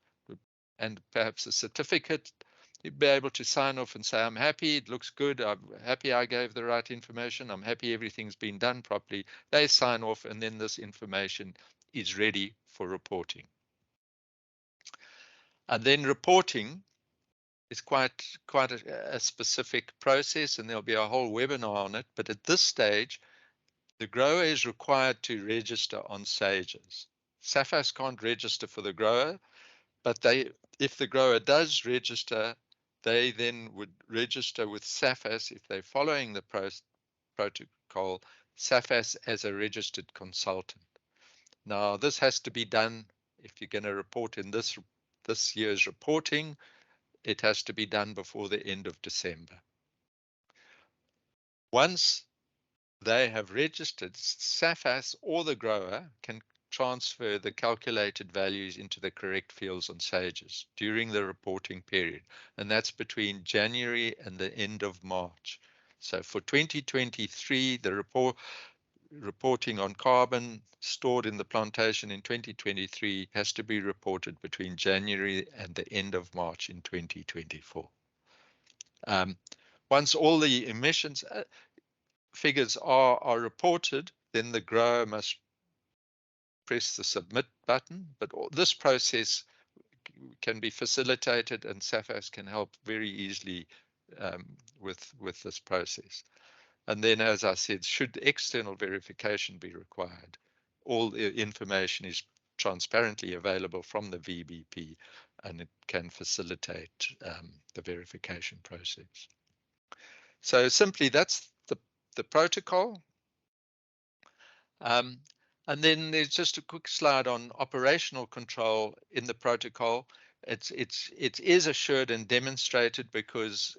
and perhaps a certificate, you'd be able to sign off and say, I'm happy, it looks good, I'm happy I gave the right information, I'm happy everything's been done properly. They sign off, and then this information is ready for reporting. And then reporting is quite a specific process, and there'll be a whole webinar on it. But at this stage, the grower is required to register on SAGES. SAFAS can't register for the grower, but if the grower does register, they then would register with SAFAS if they're following the protocol, SAFAS as a registered consultant. Now, this has to be done if you're going to report in this year's reporting. It has to be done before the end of December. Once they have registered, SAFAS or the grower can transfer the calculated values into the correct fields on SAGES during the reporting period, and that's between January and the end of March. So for 2023, the reporting on carbon stored in the plantation in 2023 has to be reported between January and the end of March in 2024. Once all the emissions figures are reported, then the grower must press the submit button. But this process can be facilitated, and SAFAS can help very easily with this process. And then, as I said, should external verification be required, all the information is transparently available from the VBP, and it can facilitate the verification process. So simply, that's the protocol. And then there's just a quick slide on operational control in the protocol. It is assured and demonstrated, because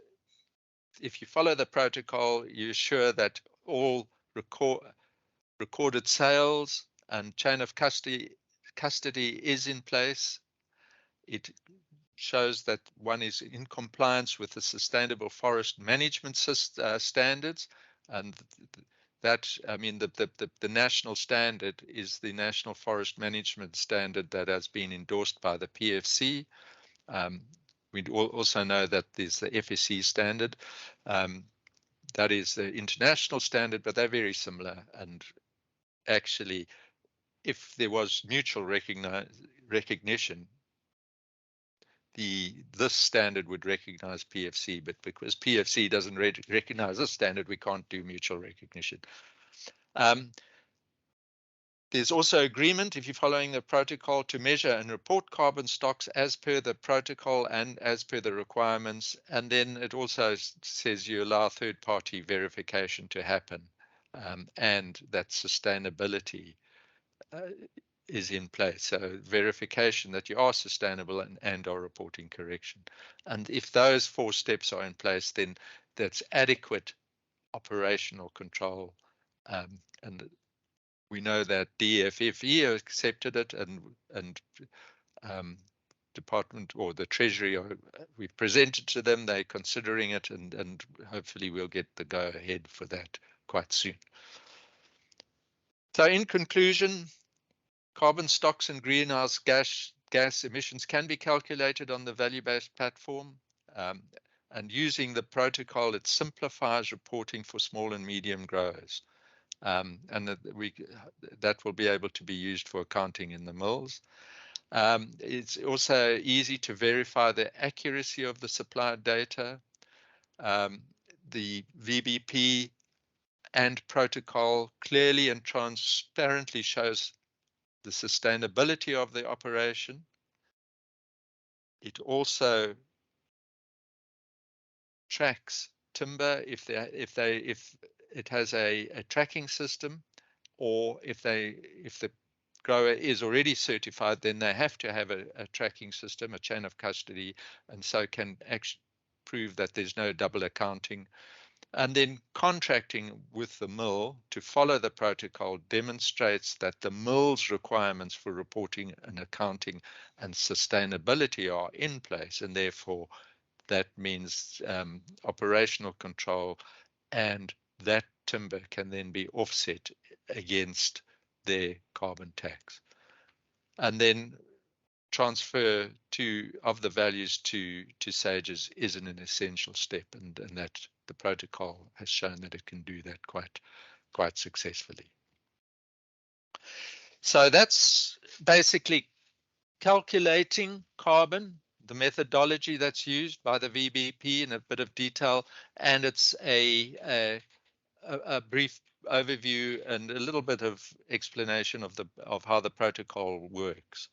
if you follow the protocol, you're sure that all recorded sales and chain of custody is in place. It shows that one is in compliance with the sustainable forest management standards, and that, I mean, the national standard is the National Forest Management Standard that has been endorsed by the PFC. We also know that there's the FSC standard. That is the international standard, but they're very similar. And actually, if there was mutual recognition, this standard would recognize PFC, but because PFC doesn't recognize this standard, we can't do mutual recognition. There's also agreement, if you're following the protocol, to measure and report carbon stocks as per the protocol and as per the requirements. And then it also says you allow third-party verification to happen, and that sustainability is in place. So verification that you are sustainable and are reporting correction. And if those 4 steps are in place, then that's adequate operational control. And we know that DFFE accepted it, and Department or the Treasury, we've presented to them, they're considering it, and hopefully we'll get the go ahead for that quite soon. So in conclusion, carbon stocks and greenhouse gas emissions can be calculated on the value-based platform, and using the protocol, it simplifies reporting for small and medium growers. And that will be able to be used for accounting in the mills. It's also easy to verify the accuracy of the supplied data. The VBP and protocol clearly and transparently shows the sustainability of the operation. It also tracks timber if it has a tracking system, or if the grower is already certified, then they have to have a tracking system, a chain of custody, and so can actually prove that there's no double accounting. And then contracting with the mill to follow the protocol demonstrates that the mill's requirements for reporting and accounting and sustainability are in place, and therefore that means operational control, and that timber can then be offset against their carbon tax. And then transfer of the values to SAGES is an essential step, and that the protocol has shown that it can do that quite successfully. So that's basically calculating carbon, the methodology that's used by the VBP in a bit of detail, and it's a brief overview and a little bit of explanation of how the protocol works.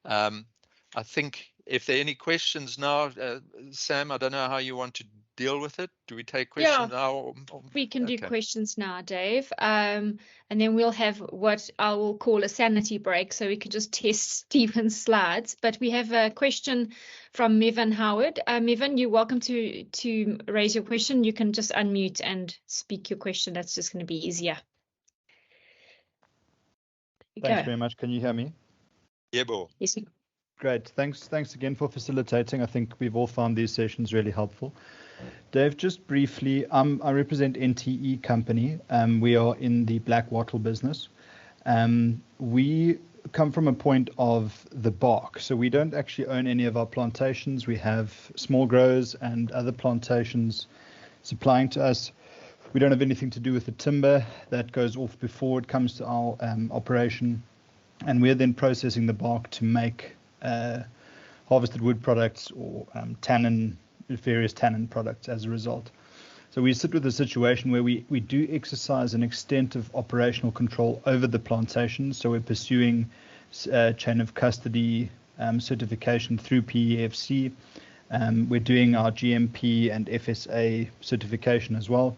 I think if there are any questions now, Sam, I don't know how you want to deal with it. Do we take questions now? We can do questions now, Dave. And then we'll have what I will call a sanity break, so we can just test Stephen's slides. But we have a question from Mevan Howard. Mevan, you're welcome to raise your question. You can just unmute and speak your question. That's just going to be easier. Thanks very much. Can you hear me? Yeah, Bo. Yes. Great. Thanks again for facilitating. I think we've all found these sessions really helpful. Dave, just briefly, I represent NTE Company. We are in the black wattle business. We come from a point of the bark, so we don't actually own any of our plantations. We have small growers and other plantations supplying to us. We don't have anything to do with the timber that goes off before it comes to our operation, and we're then processing the bark to make harvested wood products or various tannin products as a result. So we sit with a situation where we do exercise an extent of operational control over the plantation. So we're pursuing chain of custody certification through PEFC. We're doing our GMP and FSA certification as well.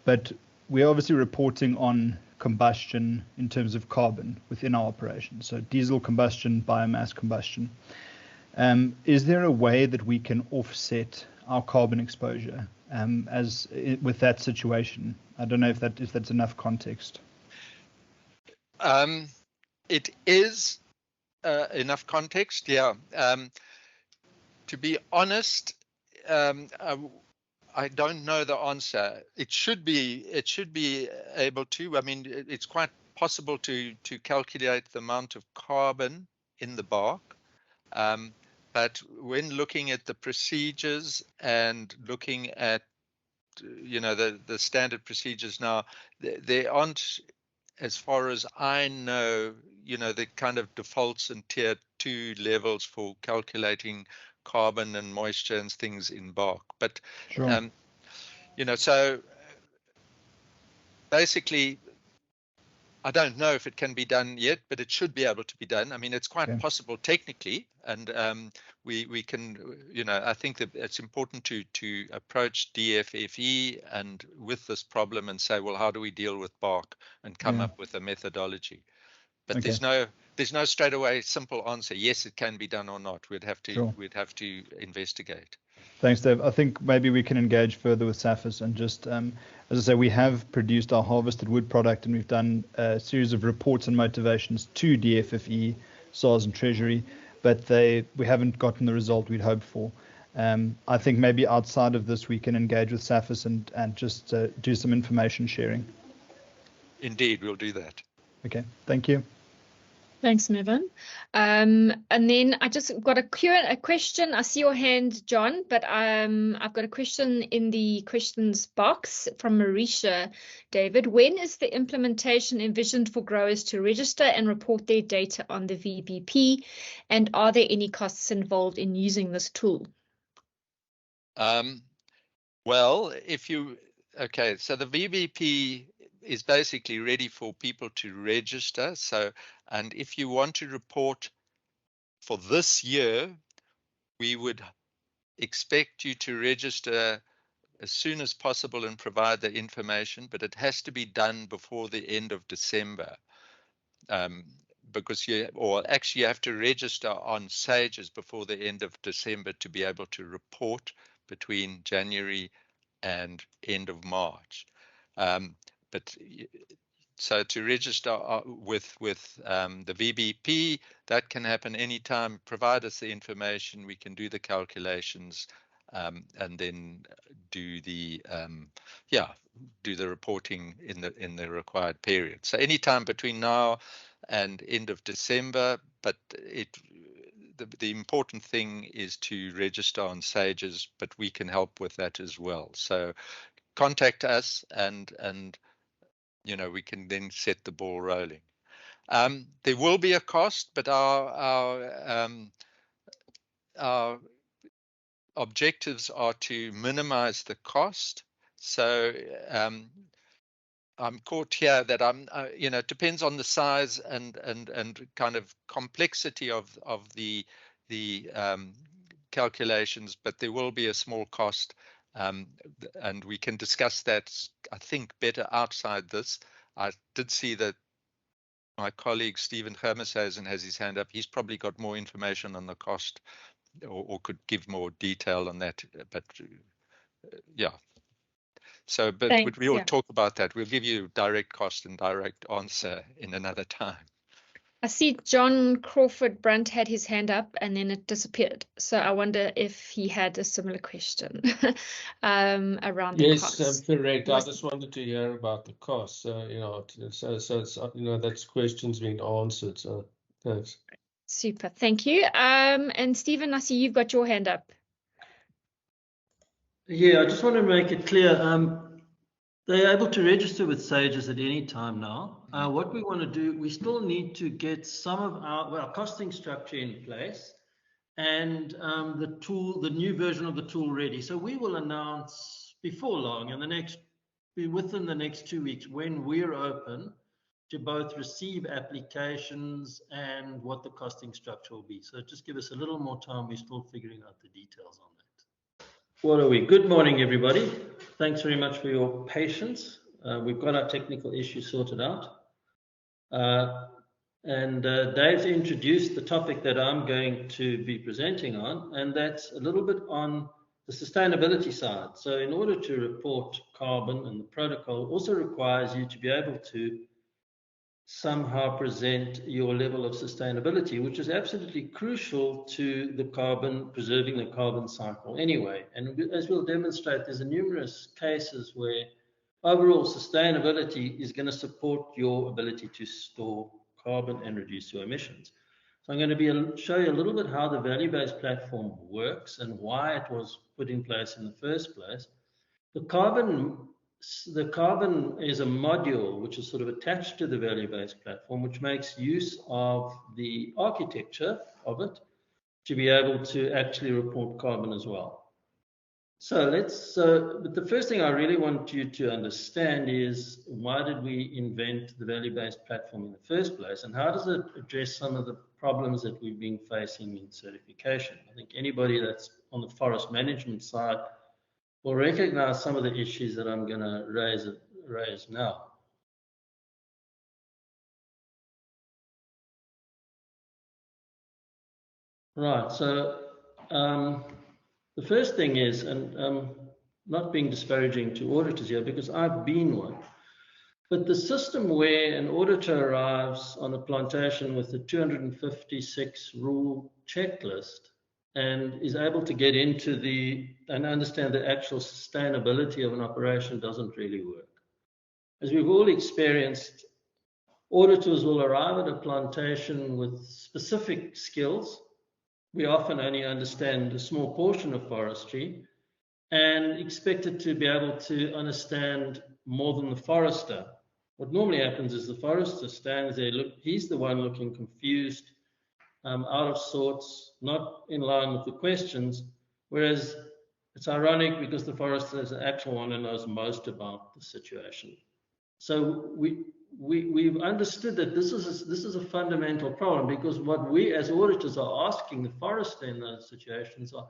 But we're obviously reporting on combustion in terms of carbon within our operation. So diesel combustion, biomass combustion. Is there a way that we can offset our carbon exposure with that situation? I don't know if that's enough context. It is enough context, yeah. To be honest, I don't know the answer. It should be able to. I mean, it's quite possible to calculate the amount of carbon in the bark. But when looking at the procedures and looking at, the standard procedures now, there aren't, as far as I know, the kind of defaults and tier 2 levels for calculating carbon and moisture and things in bark. But, sure. So basically, I don't know if it can be done yet, but it should be able to be done. I mean, it's quite possible technically, and we can, I think that it's important to approach DFFE and with this problem and say, well, how do we deal with bark and come up with a methodology? But there's no straight away simple answer. Yes, it can be done or not. We'd have to investigate. Thanks, Dave. I think maybe we can engage further with SAFIS and just, as I say, we have produced our harvested wood product, and we've done a series of reports and motivations to DFFE, SARS and Treasury, but we haven't gotten the result we'd hoped for. I think maybe outside of this we can engage with SAFIS and just do some information sharing. Indeed, we'll do that. Okay, thank you. Thanks, Mevan. And then I just got a question. I see your hand, John, but I've got a question in the questions box from Marisha. David, when is the implementation envisioned for growers to register and report their data on the VBP? And are there any costs involved in using this tool? Well, so the VBP is basically ready for people to register. So, and if you want to report for this year, we would expect you to register as soon as possible and provide the information, but it has to be done before the end of December. Because you have to register on SAGES before the end of December to be able to report between January and end of March. So to register with the VBP, that can happen anytime. Provide us the information, we can do the calculations, and then do the reporting in the required period. So anytime between now and end of December, but the important thing is to register on SAGES, but we can help with that as well. So contact us, and we can then set the ball rolling. There will be a cost, but our objectives are to minimize the cost. So I'm caught here that it depends on the size and kind of complexity of the calculations, but there will be a small cost, and we can discuss that, I think, better outside this. I did see that my colleague Stephen Germishuizen has his hand up. He's probably got more information on the cost, or could give more detail on that. But yeah. So, but Thanks, we will talk about that. We'll give you direct cost and direct answer in another time. I see John Crawford Brunt had his hand up and then it disappeared. So I wonder if he had a similar question around the cost. Yes, correct. I just wanted to hear about the cost. So, it's, that's questions being answered. So thanks. Super, thank you. And Stephen, I see you've got your hand up. Yeah, I just want to make it clear. They're able to register with SAGES at any time now. What we want to do, we still need to get some of our costing structure in place, and the new version of the tool ready. So we will announce before long, within the next 2 weeks, when we're open to both receive applications and what the costing structure will be. So just give us a little more time. We're still figuring out the details on that. What are we? Good morning, everybody. Thanks very much for your patience. We've got our technical issues sorted out. And Dave's introduced the topic that I'm going to be presenting on, and that's a little bit on the sustainability side. So in order to report carbon, and the protocol also requires you to be able to somehow present your level of sustainability, which is absolutely crucial to the preserving the carbon cycle anyway. And as we'll demonstrate, there's numerous cases where overall sustainability is going to support your ability to store carbon and reduce your emissions. So I'm going to show you a little bit how the value-based platform works and why it was put in place in the first place. The carbon is a module which is sort of attached to the value-based platform, which makes use of the architecture of it to be able to actually report carbon as well. So but the first thing I really want you to understand is, why did we invent the value-based platform in the first place, and how does it address some of the problems that we've been facing in certification? I think anybody that's on the forest management side will recognize some of the issues that I'm going to raise now. Right, so the first thing is, and not being disparaging to auditors here, because I've been one, but the system where an auditor arrives on a plantation with a 256 rule checklist and is able to get into and understand the actual sustainability of an operation doesn't really work. As we've all experienced, auditors will arrive at a plantation with specific skills. We often only understand a small portion of forestry and expected to be able to understand more than the forester. What normally happens is the forester stands there, he's the one looking confused, out of sorts, not in line with the questions, whereas it's ironic because the forester is the actual one who knows most about the situation. So we've understood that this is a fundamental problem, because what we as auditors are asking the forester in those situations are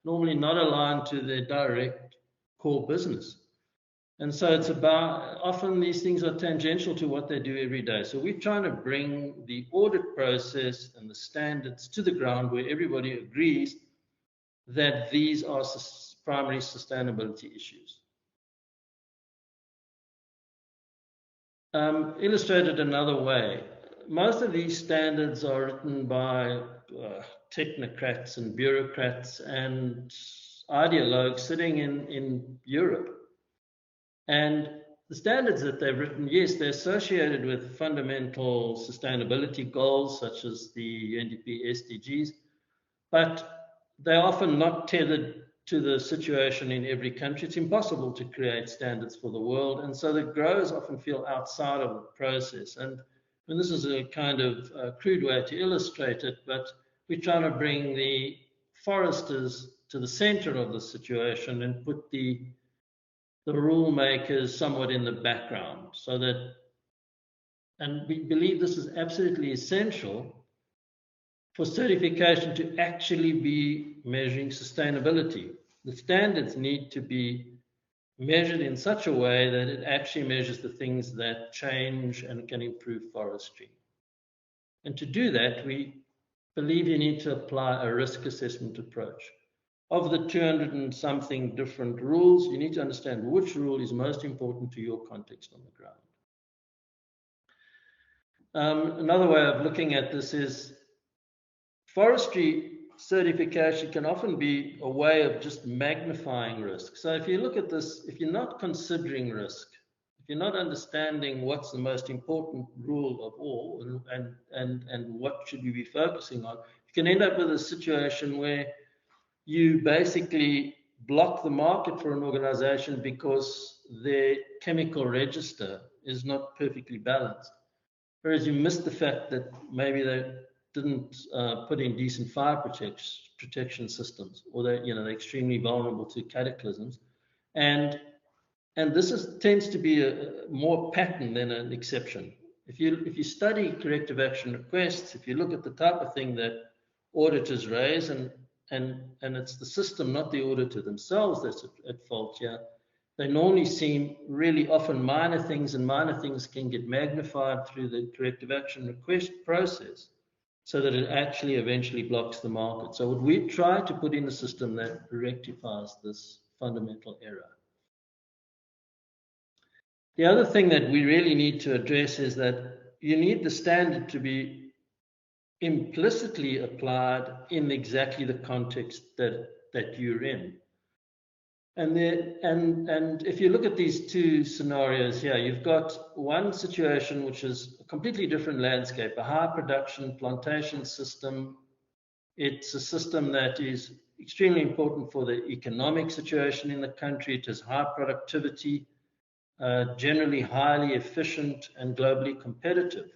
normally not aligned to their direct core business. And so it's about, often these things are tangential to what they do every day. So we're trying to bring the audit process and the standards to the ground where everybody agrees that these are primary sustainability issues. Illustrated another way, most of these standards are written by technocrats and bureaucrats and ideologues sitting in Europe. And the standards that they've written, yes, they're associated with fundamental sustainability goals such as the UNDP SDGs, but they're often not tethered to the situation in every country. It's impossible to create standards for the world, and so the growers often feel outside of the process. And this is a kind of crude way to illustrate it, but we're trying to bring the foresters to the center of the situation and put the rule makers somewhat in the background, so that, and we believe this is absolutely essential for certification to actually be measuring sustainability. The standards need to be measured in such a way that it actually measures the things that change and can improve forestry. And to do that, we believe you need to apply a risk assessment approach. Of the 200 and something different rules, you need to understand which rule is most important to your context on the ground. Another way of looking at this is forestry certification can often be a way of just magnifying risk. So if you look at this, if you're not considering risk, if you're not understanding what's the most important rule of all and what should you be focusing on, you can end up with a situation where you basically block the market for an organization because their chemical register is not perfectly balanced. Whereas you miss the fact that maybe they didn't put in decent fire protection systems, or they're extremely vulnerable to cataclysms. And this tends to be a more pattern than an exception. If you study corrective action requests, if you look at the type of thing that auditors raise, and it's the system, not the auditor themselves, that's at fault here. They normally seem really often minor things, and minor things can get magnified through the corrective action request process so that it actually eventually blocks the market. So what we try to put in a system that rectifies this fundamental error. The other thing that we really need to address is that you need the standard to be implicitly applied in exactly the context that you're in. And if you look at these two scenarios here, you've got one situation which is a completely different landscape, a high production plantation system. It's a system that is extremely important for the economic situation in the country. It has high productivity, generally highly efficient and globally competitive.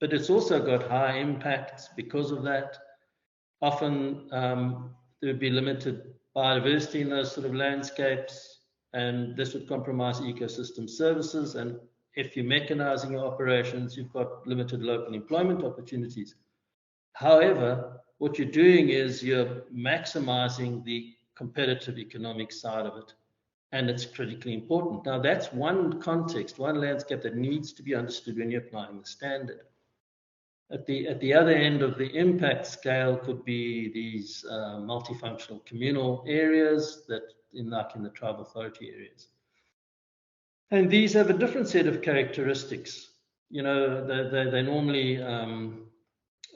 But it's also got high impacts because of that. Often there would be limited biodiversity in those sort of landscapes, and this would compromise ecosystem services. And if you're mechanizing your operations, you've got limited local employment opportunities. However, what you're doing is you're maximizing the competitive economic side of it, and it's critically important. Now, that's one context, one landscape that needs to be understood when you're applying the standard. At the other end of the impact scale could be these multifunctional communal areas that, like in the tribal authority areas. And these have a different set of characteristics. They're normally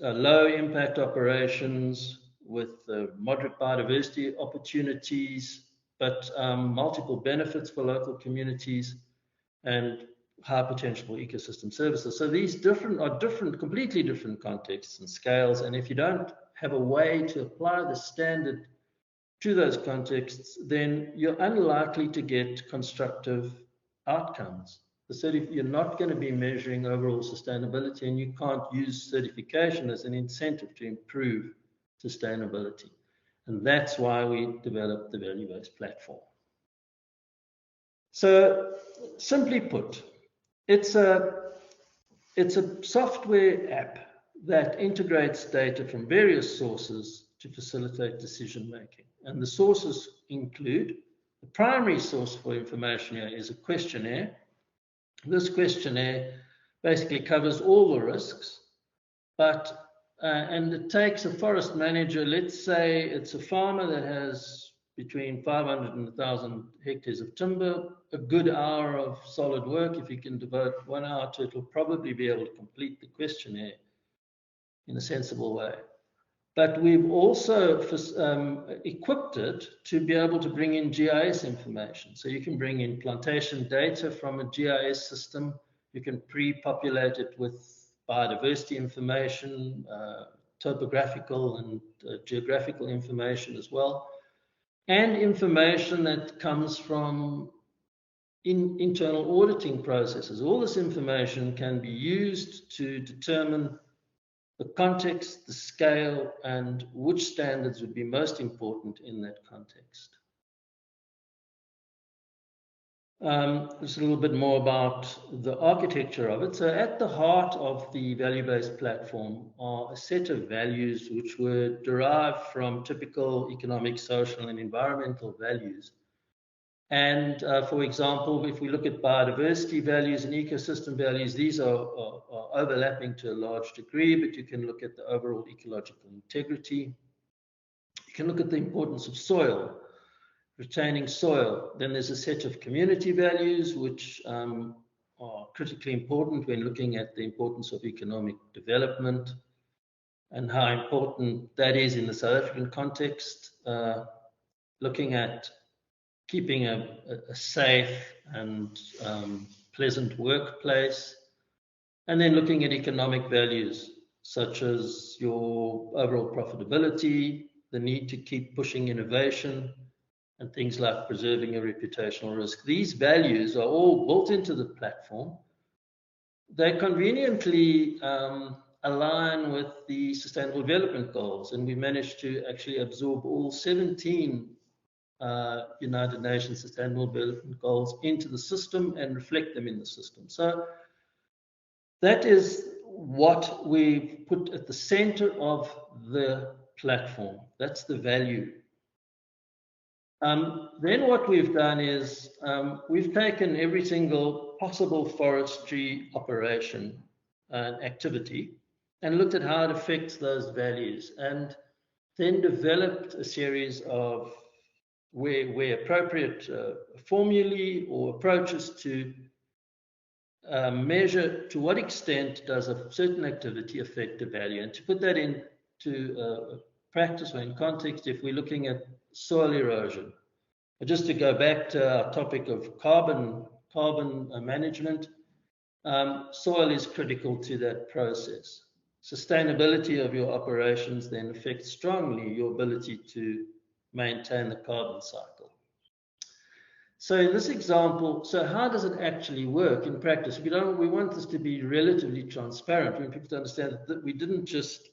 low impact operations with moderate biodiversity opportunities, but multiple benefits for local communities and high potential for ecosystem services. So these are completely different contexts and scales. And if you don't have a way to apply the standard to those contexts, then you're unlikely to get constructive outcomes. You're not going to be measuring overall sustainability, and you can't use certification as an incentive to improve sustainability. And that's why we developed the value-based platform. So simply put, It's a software app that integrates data from various sources to facilitate decision making. And the sources include, the primary source for information here is a questionnaire. This questionnaire basically covers all the risks, but and it takes a forest manager, let's say it's a farmer that has between 500 and 1,000 hectares of timber, a good hour of solid work. If you can devote 1 hour to it, will probably be able to complete the questionnaire in a sensible way. But we've also equipped it to be able to bring in GIS information. So you can bring in plantation data from a GIS system. You can pre-populate it with biodiversity information, topographical and geographical information as well, and information that comes from internal auditing processes. All this information can be used to determine the context, the scale, and which standards would be most important in that context. Just a little bit more about the architecture of it. So at the heart of the value-based platform are a set of values which were derived from typical economic, social, and environmental values. And for example, if we look at biodiversity values and ecosystem values, these are overlapping to a large degree, but you can look at the overall ecological integrity. You can look at the importance of soil, retaining soil. Then there's a set of community values, which are critically important when looking at the importance of economic development and how important that is in the South African context, looking at keeping a safe and pleasant workplace, and then looking at economic values such as your overall profitability, the need to keep pushing innovation, and things like preserving a reputational risk. These values are all built into the platform. They conveniently align with the Sustainable Development Goals, and we managed to actually absorb all 17 United Nations Sustainable Development Goals into the system and reflect them in the system. So that is what we put at the center of the platform. That's the value. Then what we've done is we've taken every single possible forestry operation and activity and looked at how it affects those values, and then developed a series of where appropriate formulae or approaches to measure to what extent does a certain activity affect a value. And to put that into practice or in context, if we're looking at soil erosion, just to go back to our topic of carbon management, soil is critical to that process. Sustainability of your operations then affects strongly your ability to maintain the carbon cycle. So in this example, so how does it actually work in practice? We want this to be relatively transparent. We want people to understand that we didn't just,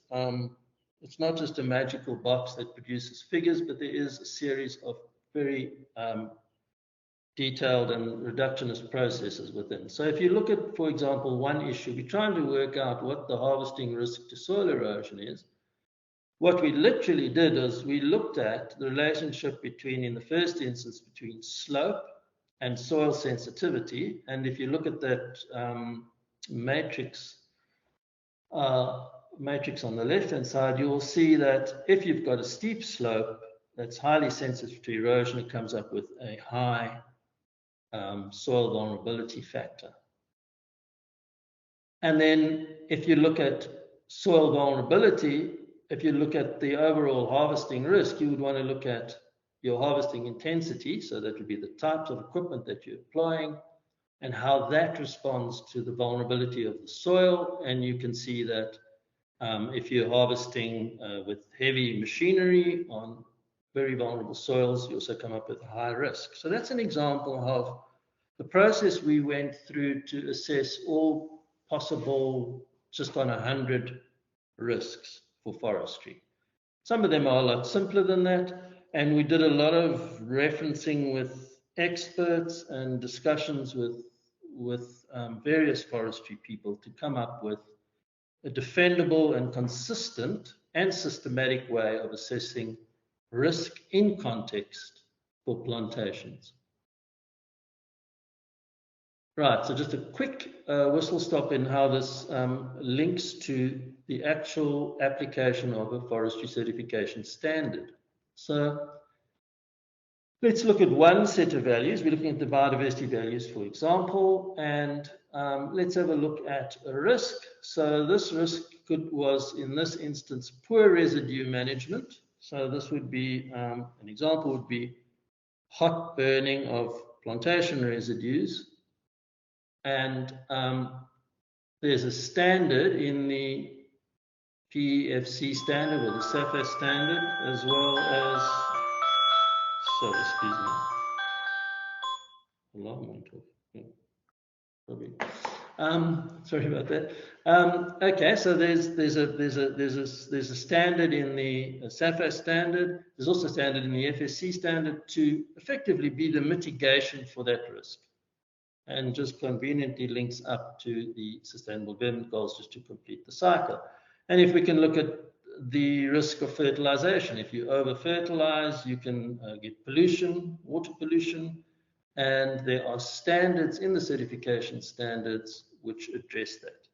it's not just a magical box that produces figures, but there is a series of very detailed and reductionist processes within. So if you look at, for example, one issue, we're trying to work out what the harvesting risk to soil erosion is. What we literally did is we looked at the relationship between, in the first instance, between slope and soil sensitivity. And if you look at that matrix on the left-hand side, you will see that if you've got a steep slope that's highly sensitive to erosion, it comes up with a high soil vulnerability factor. And then if you look at soil vulnerability, if you look at the overall harvesting risk, you would want to look at your harvesting intensity. So that would be the types of equipment that you're applying and how that responds to the vulnerability of the soil. And you can see that if you're harvesting with heavy machinery on very vulnerable soils, you also come up with a high risk. So that's an example of the process we went through to assess all possible, just on 100 risks for forestry. Some of them are a lot simpler than that, and we did a lot of referencing with experts and discussions with with various forestry people to come up with a defendable and consistent and systematic way of assessing risk in context for plantations. Right, so just a quick whistle stop in how this links to the actual application of a forestry certification standard. So let's look at one set of values. We're looking at the biodiversity values, for example, and let's have a look at a risk. So this risk was, in this instance, poor residue management. So this would be, an example would be hot burning of plantation residues. And there's a standard in the PEFC standard or the SAFA standard, as well as, sorry, excuse me, alarm went off. Yeah, probably. Sorry about that. Okay, so there's a standard in the SAFA standard. There's also a standard in the FSC standard to effectively be the mitigation for that risk, and just conveniently links up to the Sustainable Development Goals just to complete the cycle. And if we can look at the risk of fertilization, if you over-fertilize, you can get pollution, water pollution, and there are standards in the certification standards which address that.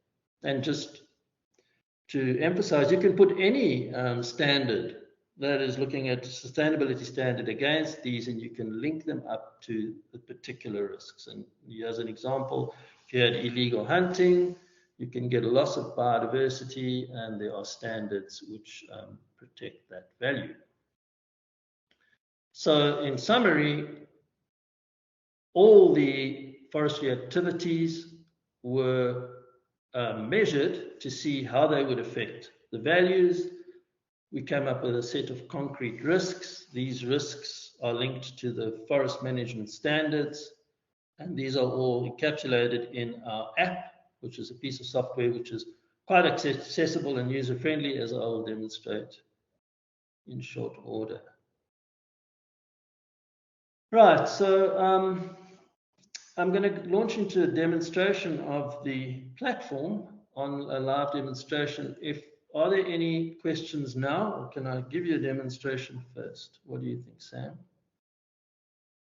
And just to emphasize, you can put any standard that is looking at sustainability standard against these, and you can link them up to the particular risks. And as an example, if you had illegal hunting, you can get a loss of biodiversity, and there are standards which protect that value. So in summary, all the forestry activities were measured to see how they would affect the values. We came up with a set of concrete risks. These risks are linked to the forest management standards, and these are all encapsulated in our app, which is a piece of software which is quite accessible and user-friendly, as I will demonstrate in short order. Right, so I'm going to launch into a demonstration of the platform on a live demonstration. Are there any questions now, or can I give you a demonstration first? What do you think, Sam?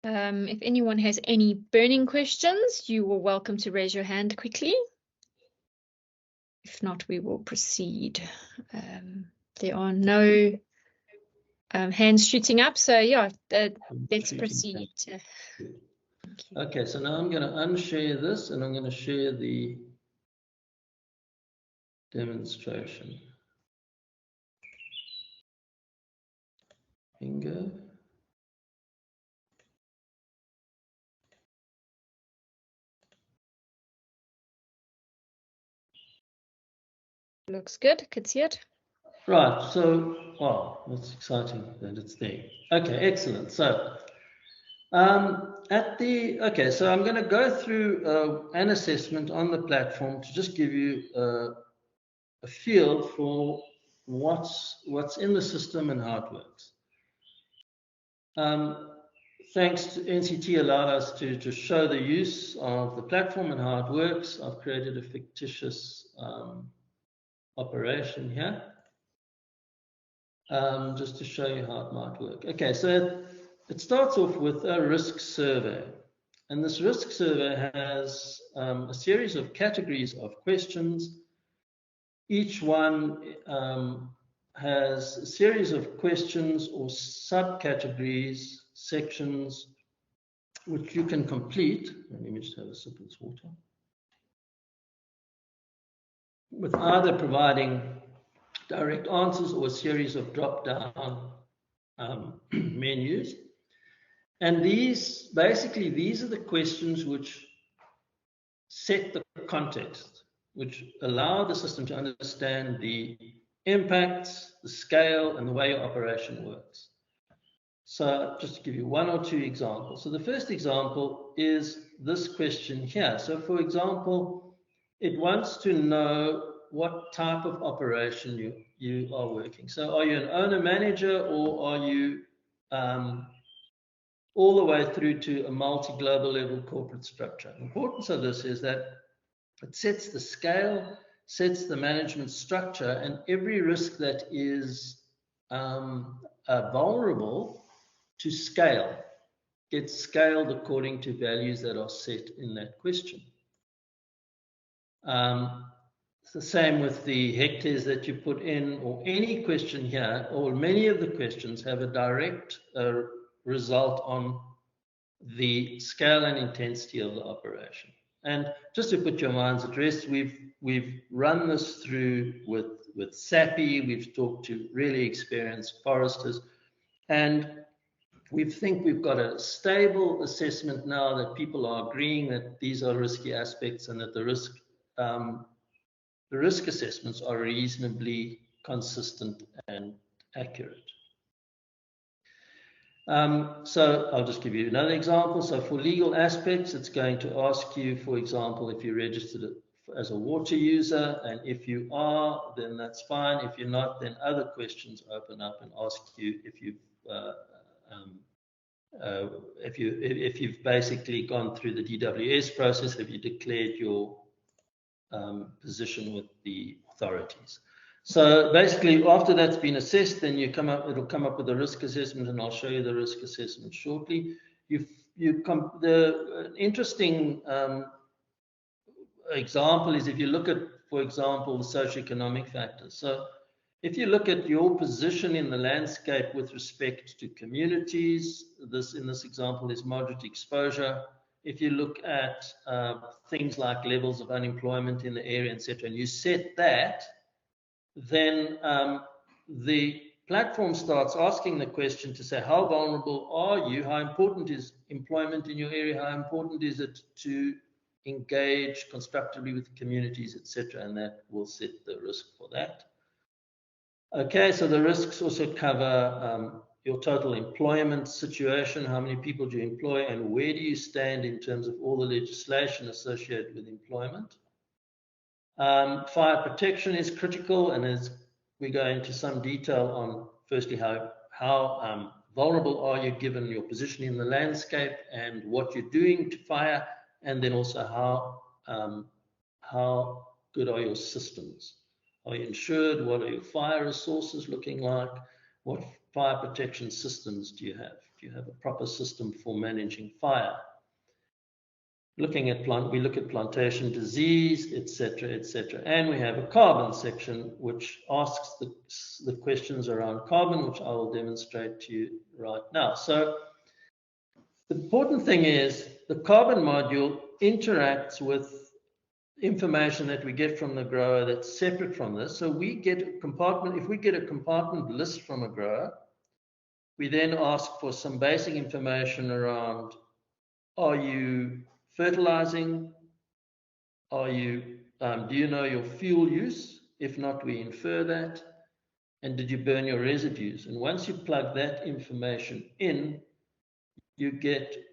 If anyone has any burning questions, you are welcome to raise your hand quickly. If not, we will proceed. There are no hands shooting up, so yeah, let's proceed. Okay, so now I'm going to unshare this, and I'm going to share the demonstration. Bingo. Looks good. Could see it. Right. So, wow, that's exciting that it's there. Okay, excellent. So, so I'm going to go through an assessment on the platform to just give you a feel for what's in the system and how it works. Thanks to NCT allowed us to show the use of the platform and how it works. I've created a fictitious operation here, just to show you how it might work. Okay, so it starts off with a risk survey. And this risk survey has a series of categories of questions. Each one has a series of questions or subcategories, sections, which you can complete. Let me just have a sip of this water. With either providing direct answers or a series of drop-down menus. And these are the questions which set the context, which allow the system to understand the impacts, the scale, and the way your operation works. So just to give you one or two examples. So the first example is this question here. So for example, it wants to know what type of operation you are working. So are you an owner manager, or are you all the way through to a multi-global level corporate structure. The importance of this is that it sets the scale, sets the management structure, and every risk that is vulnerable to scale gets scaled according to values that are set in that question. It's the same with the hectares that you put in, or any question here, or many of the questions have a direct result on the scale and intensity of the operation. And just to put your minds at rest, we've run this through with SAPI, we've talked to really experienced foresters, and we think we've got a stable assessment now that people are agreeing that these are risky aspects and that the risk assessments are reasonably consistent and accurate. So I'll just give you another example. So for legal aspects, it's going to ask you, for example, if you registered it as a water user, and if you are, then that's fine. If you're not, then other questions open up and ask you if you've basically gone through the DWS process, have you declared your position with the authorities. So basically, after that's been assessed, then it'll come up with a risk assessment, and I'll show you the risk assessment shortly. The interesting example is if you look at, for example, the socioeconomic factors. So if you look at your position in the landscape with respect to communities, in this example is moderate exposure. If you look at things like levels of unemployment in the area, etc., and you set that, then the platform starts asking the question to say, how vulnerable are you? How important is employment in your area? How important is it to engage constructively with communities, etc.? And that will set the risk for that. Okay, so the risks also cover your total employment situation, how many people do you employ, and where do you stand in terms of all the legislation associated with employment. Fire protection is critical, and as we go into some detail on, firstly, how vulnerable are you given your position in the landscape and what you're doing to fire, and then also how good are your systems. Are you insured? What are your fire resources looking like? What fire protection systems do you have? Do you have a proper system for managing fire? Looking at we look at plantation disease, etc., etc. And we have a carbon section which asks the questions around carbon, which I will demonstrate to you right now. So the important thing is the carbon module interacts with information that we get from the grower that's separate from this. So we get a compartment. If we get a compartment list from a grower, we then ask for some basic information around, are you fertilizing? Do you know your fuel use? If not, we infer that. And did you burn your residues? And once you plug that information in, you get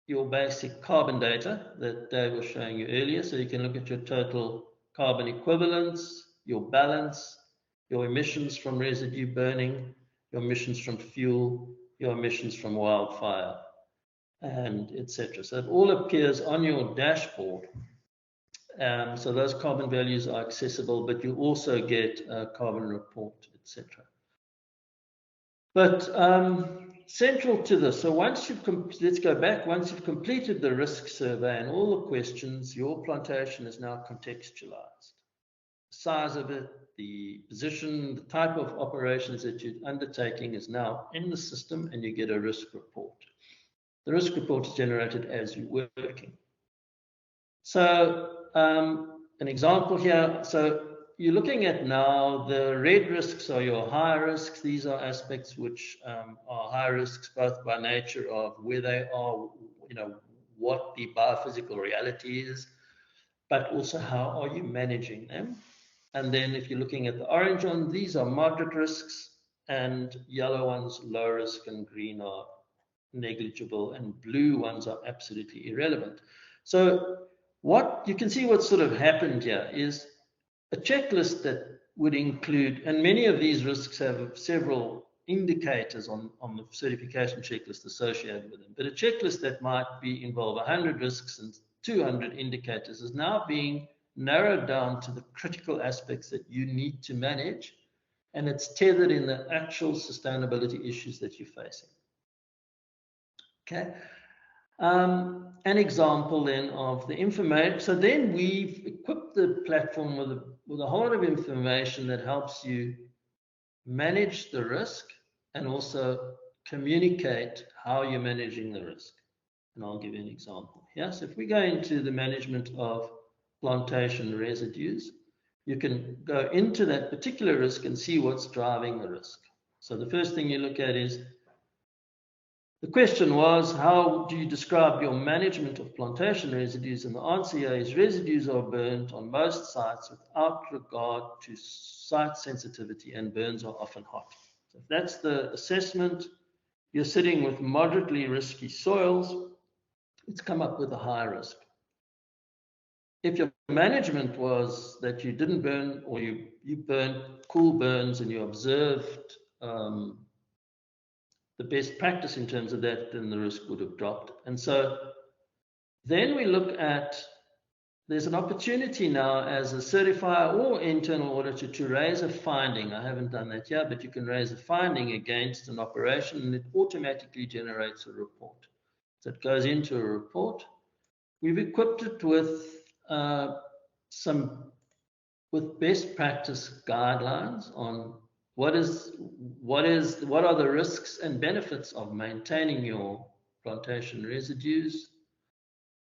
your basic carbon data that Dave was showing you earlier. So you can look at your total carbon equivalents, your balance, your emissions from residue burning, your emissions from fuel, your emissions from wildfire, and etc. So it all appears on your dashboard. So those carbon values are accessible, but you also get a carbon report, etc. But central to this, so once you've let's go back. Once you've completed the risk survey and all the questions, your plantation is now contextualized. The size of it, the position, the type of operations that you're undertaking is now in the system, and you get a risk report. The risk report is generated as you're working. So an example here. So you're looking at now the red risks are your high risks. These are aspects which are high risks both by nature of where they are, what the biophysical reality is, but also how are you managing them. And then if you're looking at the orange one, these are moderate risks, and yellow ones low risk, and green are negligible, and blue ones are absolutely irrelevant. So what you can see what sort of happened here is a checklist that would include, and many of these risks have several indicators on the certification checklist associated with them. But a checklist that might involve 100 risks and 200 indicators is now being narrowed down to the critical aspects that you need to manage, and it's tethered in the actual sustainability issues that you're facing. Okay. An example then of the information. So then we've equipped the platform with a whole lot of information that helps you manage the risk and also communicate how you're managing the risk. And I'll give you an example here. So if we go into the management of plantation residues, you can go into that particular risk and see what's driving the risk. So the first thing you look at is, the question was, how do you describe your management of plantation residues? And the answer here is residues are burnt on most sites without regard to site sensitivity, and burns are often hot. So if that's the assessment, you're sitting with moderately risky soils, it's come up with a high risk. If your management was that you didn't burn, or you burned cool burns and you observed the best practice in terms of that, then the risk would have dropped. And so then we look at, there's an opportunity now as a certifier or internal auditor to raise a finding. I haven't done that yet, but you can raise a finding against an operation and it automatically generates a report. So it goes into a report. We've equipped it with with best practice guidelines on what are the risks and benefits of maintaining your plantation residues.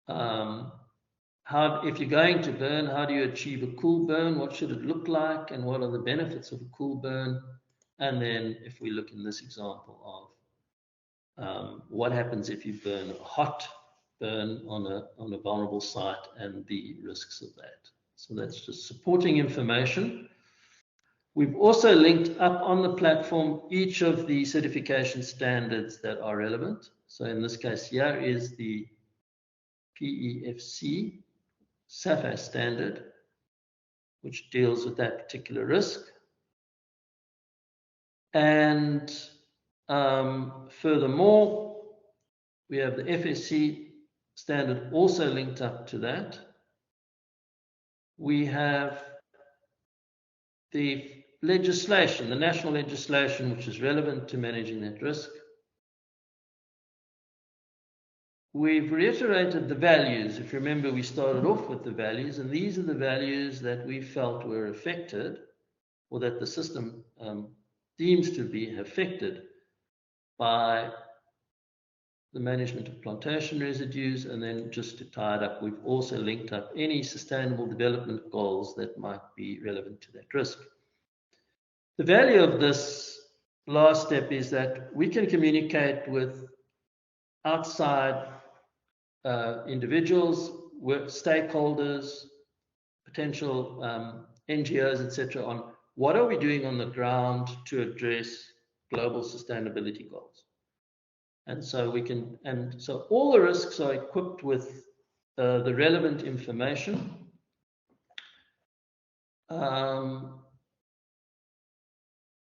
If you're going to burn, how do you achieve a cool burn? What should it look like? And what are the benefits of a cool burn? And then if we look in this example of what happens if you burn a hot burn on a vulnerable site and the risks of that. So that's just supporting information. We've also linked up on the platform each of the certification standards that are relevant. So in this case, here is the PEFC SAFAS standard, which deals with that particular risk. And furthermore, we have the FSC standard also linked up to that. We have the legislation, the national legislation, which is relevant to managing that risk. We've reiterated the values. If you remember, we started off with the values, and these are the values that we felt were affected, or that the system deems to be affected by the management of plantation residues. And then just to tie it up, we've also linked up any sustainable development goals that might be relevant to that risk. The value of this last step is that we can communicate with outside individuals, stakeholders, potential NGOs, etc., on what are we doing on the ground to address global sustainability goals. And so we can, and so all the risks are equipped with the relevant information.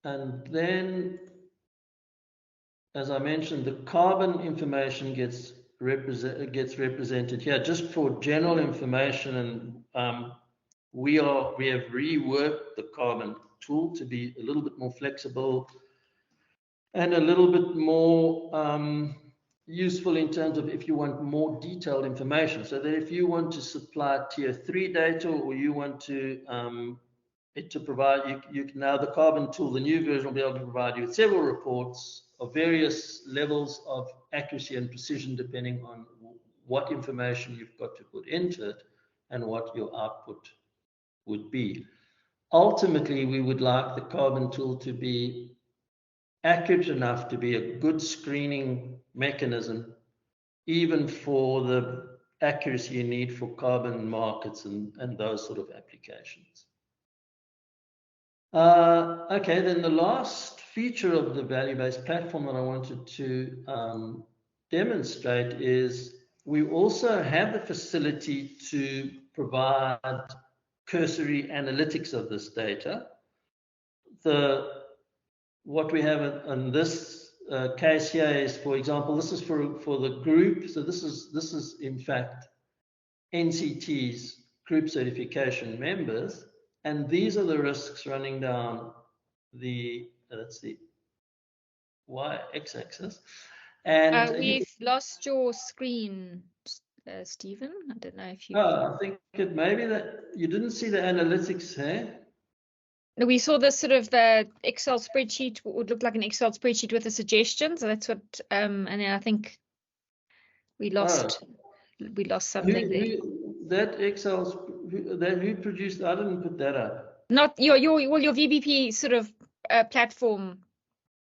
And then, as I mentioned, the carbon information gets represented here just for general information. And we have reworked the carbon tool to be a little bit more flexible and a little bit more useful in terms of if you want more detailed information. So that if you want to supply tier 3 data, or you want to provide, you can now, the carbon tool, the new version, will be able to provide you with several reports of various levels of accuracy and precision, depending on what information you've got to put into it and what your output would be. Ultimately, we would like the carbon tool to be accurate enough to be a good screening mechanism, even for the accuracy you need for carbon markets and those sort of applications. Okay, then the last feature of the value-based platform that I wanted to demonstrate is we also have the facility to provide cursory analytics of this data. what we have in this case here is, for example, this is for the group. So this is in fact NCT's group certification members, and these are the risks running down the that's the x-axis. And we've lost your screen, Stephen. I don't know if you. I think it maybe that you didn't see the analytics here. No, we saw this sort of the Excel spreadsheet, what would look like an Excel spreadsheet with the suggestions. So that's what, and then I think we lost something there. That Excel, who produced? I didn't put that up. Not your VBP sort of platform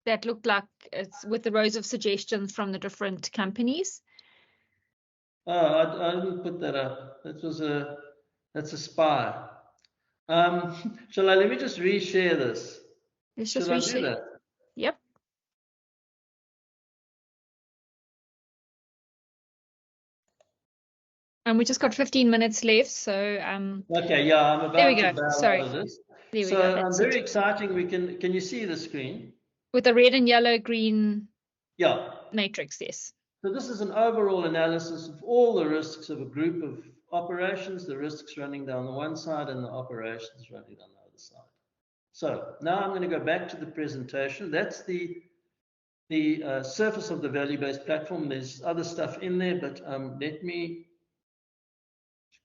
that looked like it's with the rows of suggestions from the different companies. Oh, I didn't put that up. That's a spy. Let me just reshare this. Let's just reshare. I do that? Yep. And we just got 15 minutes left, so okay, yeah, I'm about there we to go. bow Sorry. out of this. There we go. That's very exciting. Can you see the screen? With the red and yellow green matrix, yes. So this is an overall analysis of all the risks of a group of operations, the risks running down the one side and the operations running down the other side. So now I'm going to go back to the presentation. That's the surface of the value-based platform. There's other stuff in there, but let me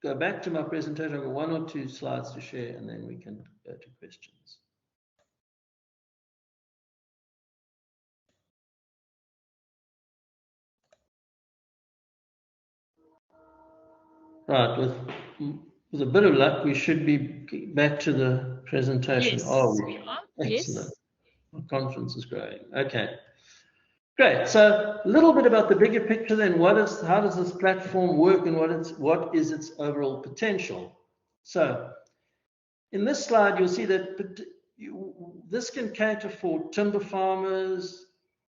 go back to my presentation. I've got 1 or 2 slides to share, and then we can go to questions. Right, with a bit of luck, we should be back to the presentation. Yes, we are. Excellent. Yes. The conference is growing. Okay, great. So a little bit about the bigger picture then. How does this platform work, and what is its overall potential? So in this slide, you'll see that this can cater for timber farmers,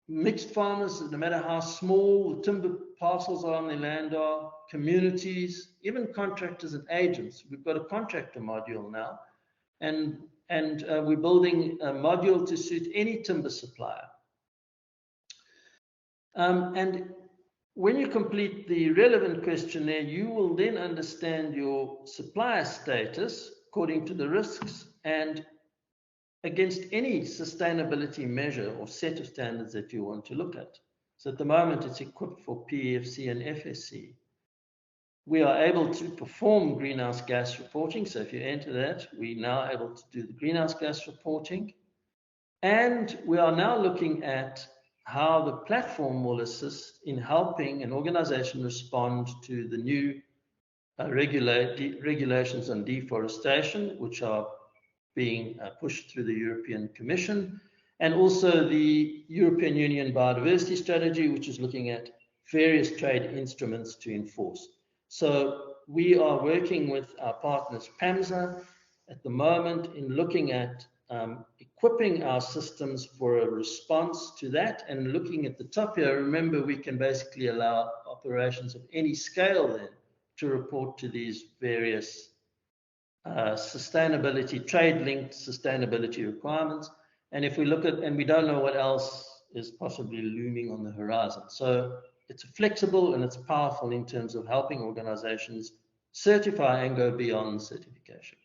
mixed farmers, no matter how small the timber parcels are on their land are, communities, even contractors and agents. We've got a contractor module now, and we're building a module to suit any timber supplier. And when you complete the relevant questionnaire, you will then understand your supplier status according to the risks and against any sustainability measure or set of standards that you want to look at. So at the moment, it's equipped for PEFC and FSC. We are able to perform greenhouse gas reporting. So if you enter that, we're now able to do the greenhouse gas reporting. And we are now looking at how the platform will assist in helping an organization respond to the new regulations on deforestation, which are being pushed through the European Commission, and also the European Union Biodiversity Strategy, which is looking at various trade instruments to enforce. So we are working with our partners PAMSA at the moment in looking at equipping our systems for a response to that, and looking at the top here. Remember, we can basically allow operations of any scale then to report to these various sustainability, trade-linked sustainability requirements. And if we look at, and we don't know what else is possibly looming on the horizon. So it's flexible and it's powerful in terms of helping organizations certify and go beyond certification.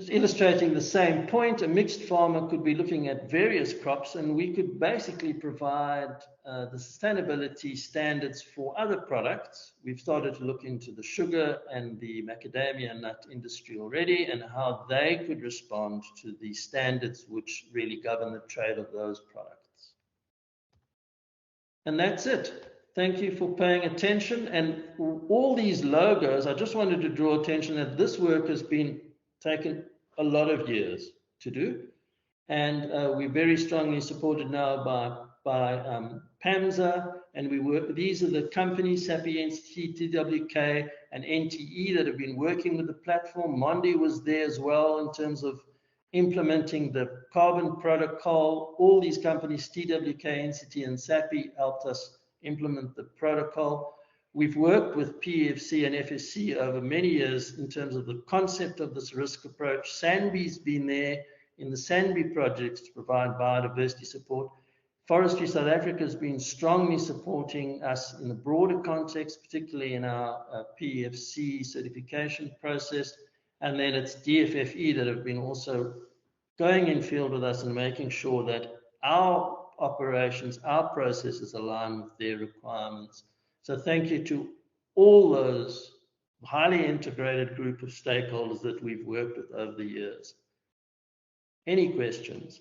Illustrating the same point, a mixed farmer could be looking at various crops, and we could basically provide the sustainability standards for other products. We've started to look into the sugar and the macadamia nut industry already, and how they could respond to the standards which really govern the trade of those products. And that's it. Thank you for paying attention. And all these logos, I just wanted to draw attention that this work has been taken a lot of years to do. And we're very strongly supported now by PAMSA. And these are the companies, SAPI, NCT, TWK, and NTE that have been working with the platform. Mondi was there as well in terms of implementing the carbon protocol. All these companies, TWK, NCT, and SAPI, helped us implement the protocol. We've worked with PEFC and FSC over many years in terms of the concept of this risk approach. SANBI's been there in the Sandby projects to provide biodiversity support. Forestry South Africa has been strongly supporting us in the broader context, particularly in our PEFC certification process. And then it's DFFE that have been also going in field with us and making sure that our operations, our processes align with their requirements. So thank you to all those highly integrated group of stakeholders that we've worked with over the years. Any questions?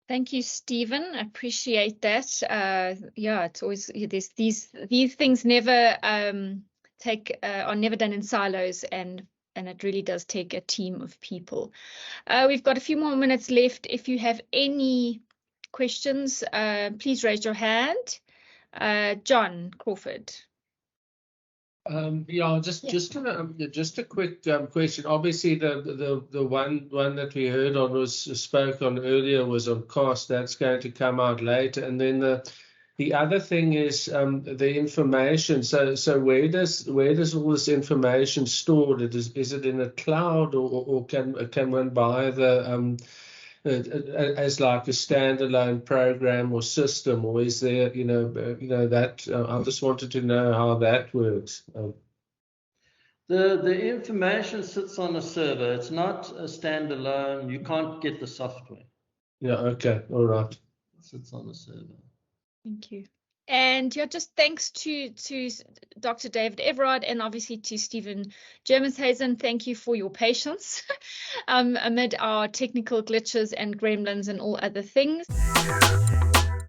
Thank you, Stephen. I appreciate that. Yeah, it's always these things never are never done in silos, and it really does take a team of people. We've got a few more minutes left. If you have any questions, please raise your hand. John Crawford. Yeah, just a quick question. Obviously, the one that we heard on spoke on earlier was on cost. That's going to come out later, and then the other thing is the information. So where does all this information stored? Is it in a cloud, or can one buy the as like a standalone program or system, or is there that I just wanted to know how that works. The information sits on a server. It's not a standalone. You can't get the software. Yeah. Okay. All right. It sits on the server. Thank you. And yeah, just thanks to Dr. David Everard and obviously to Stephen Germishuizen. Thank you for your patience amid our technical glitches and gremlins and all other things.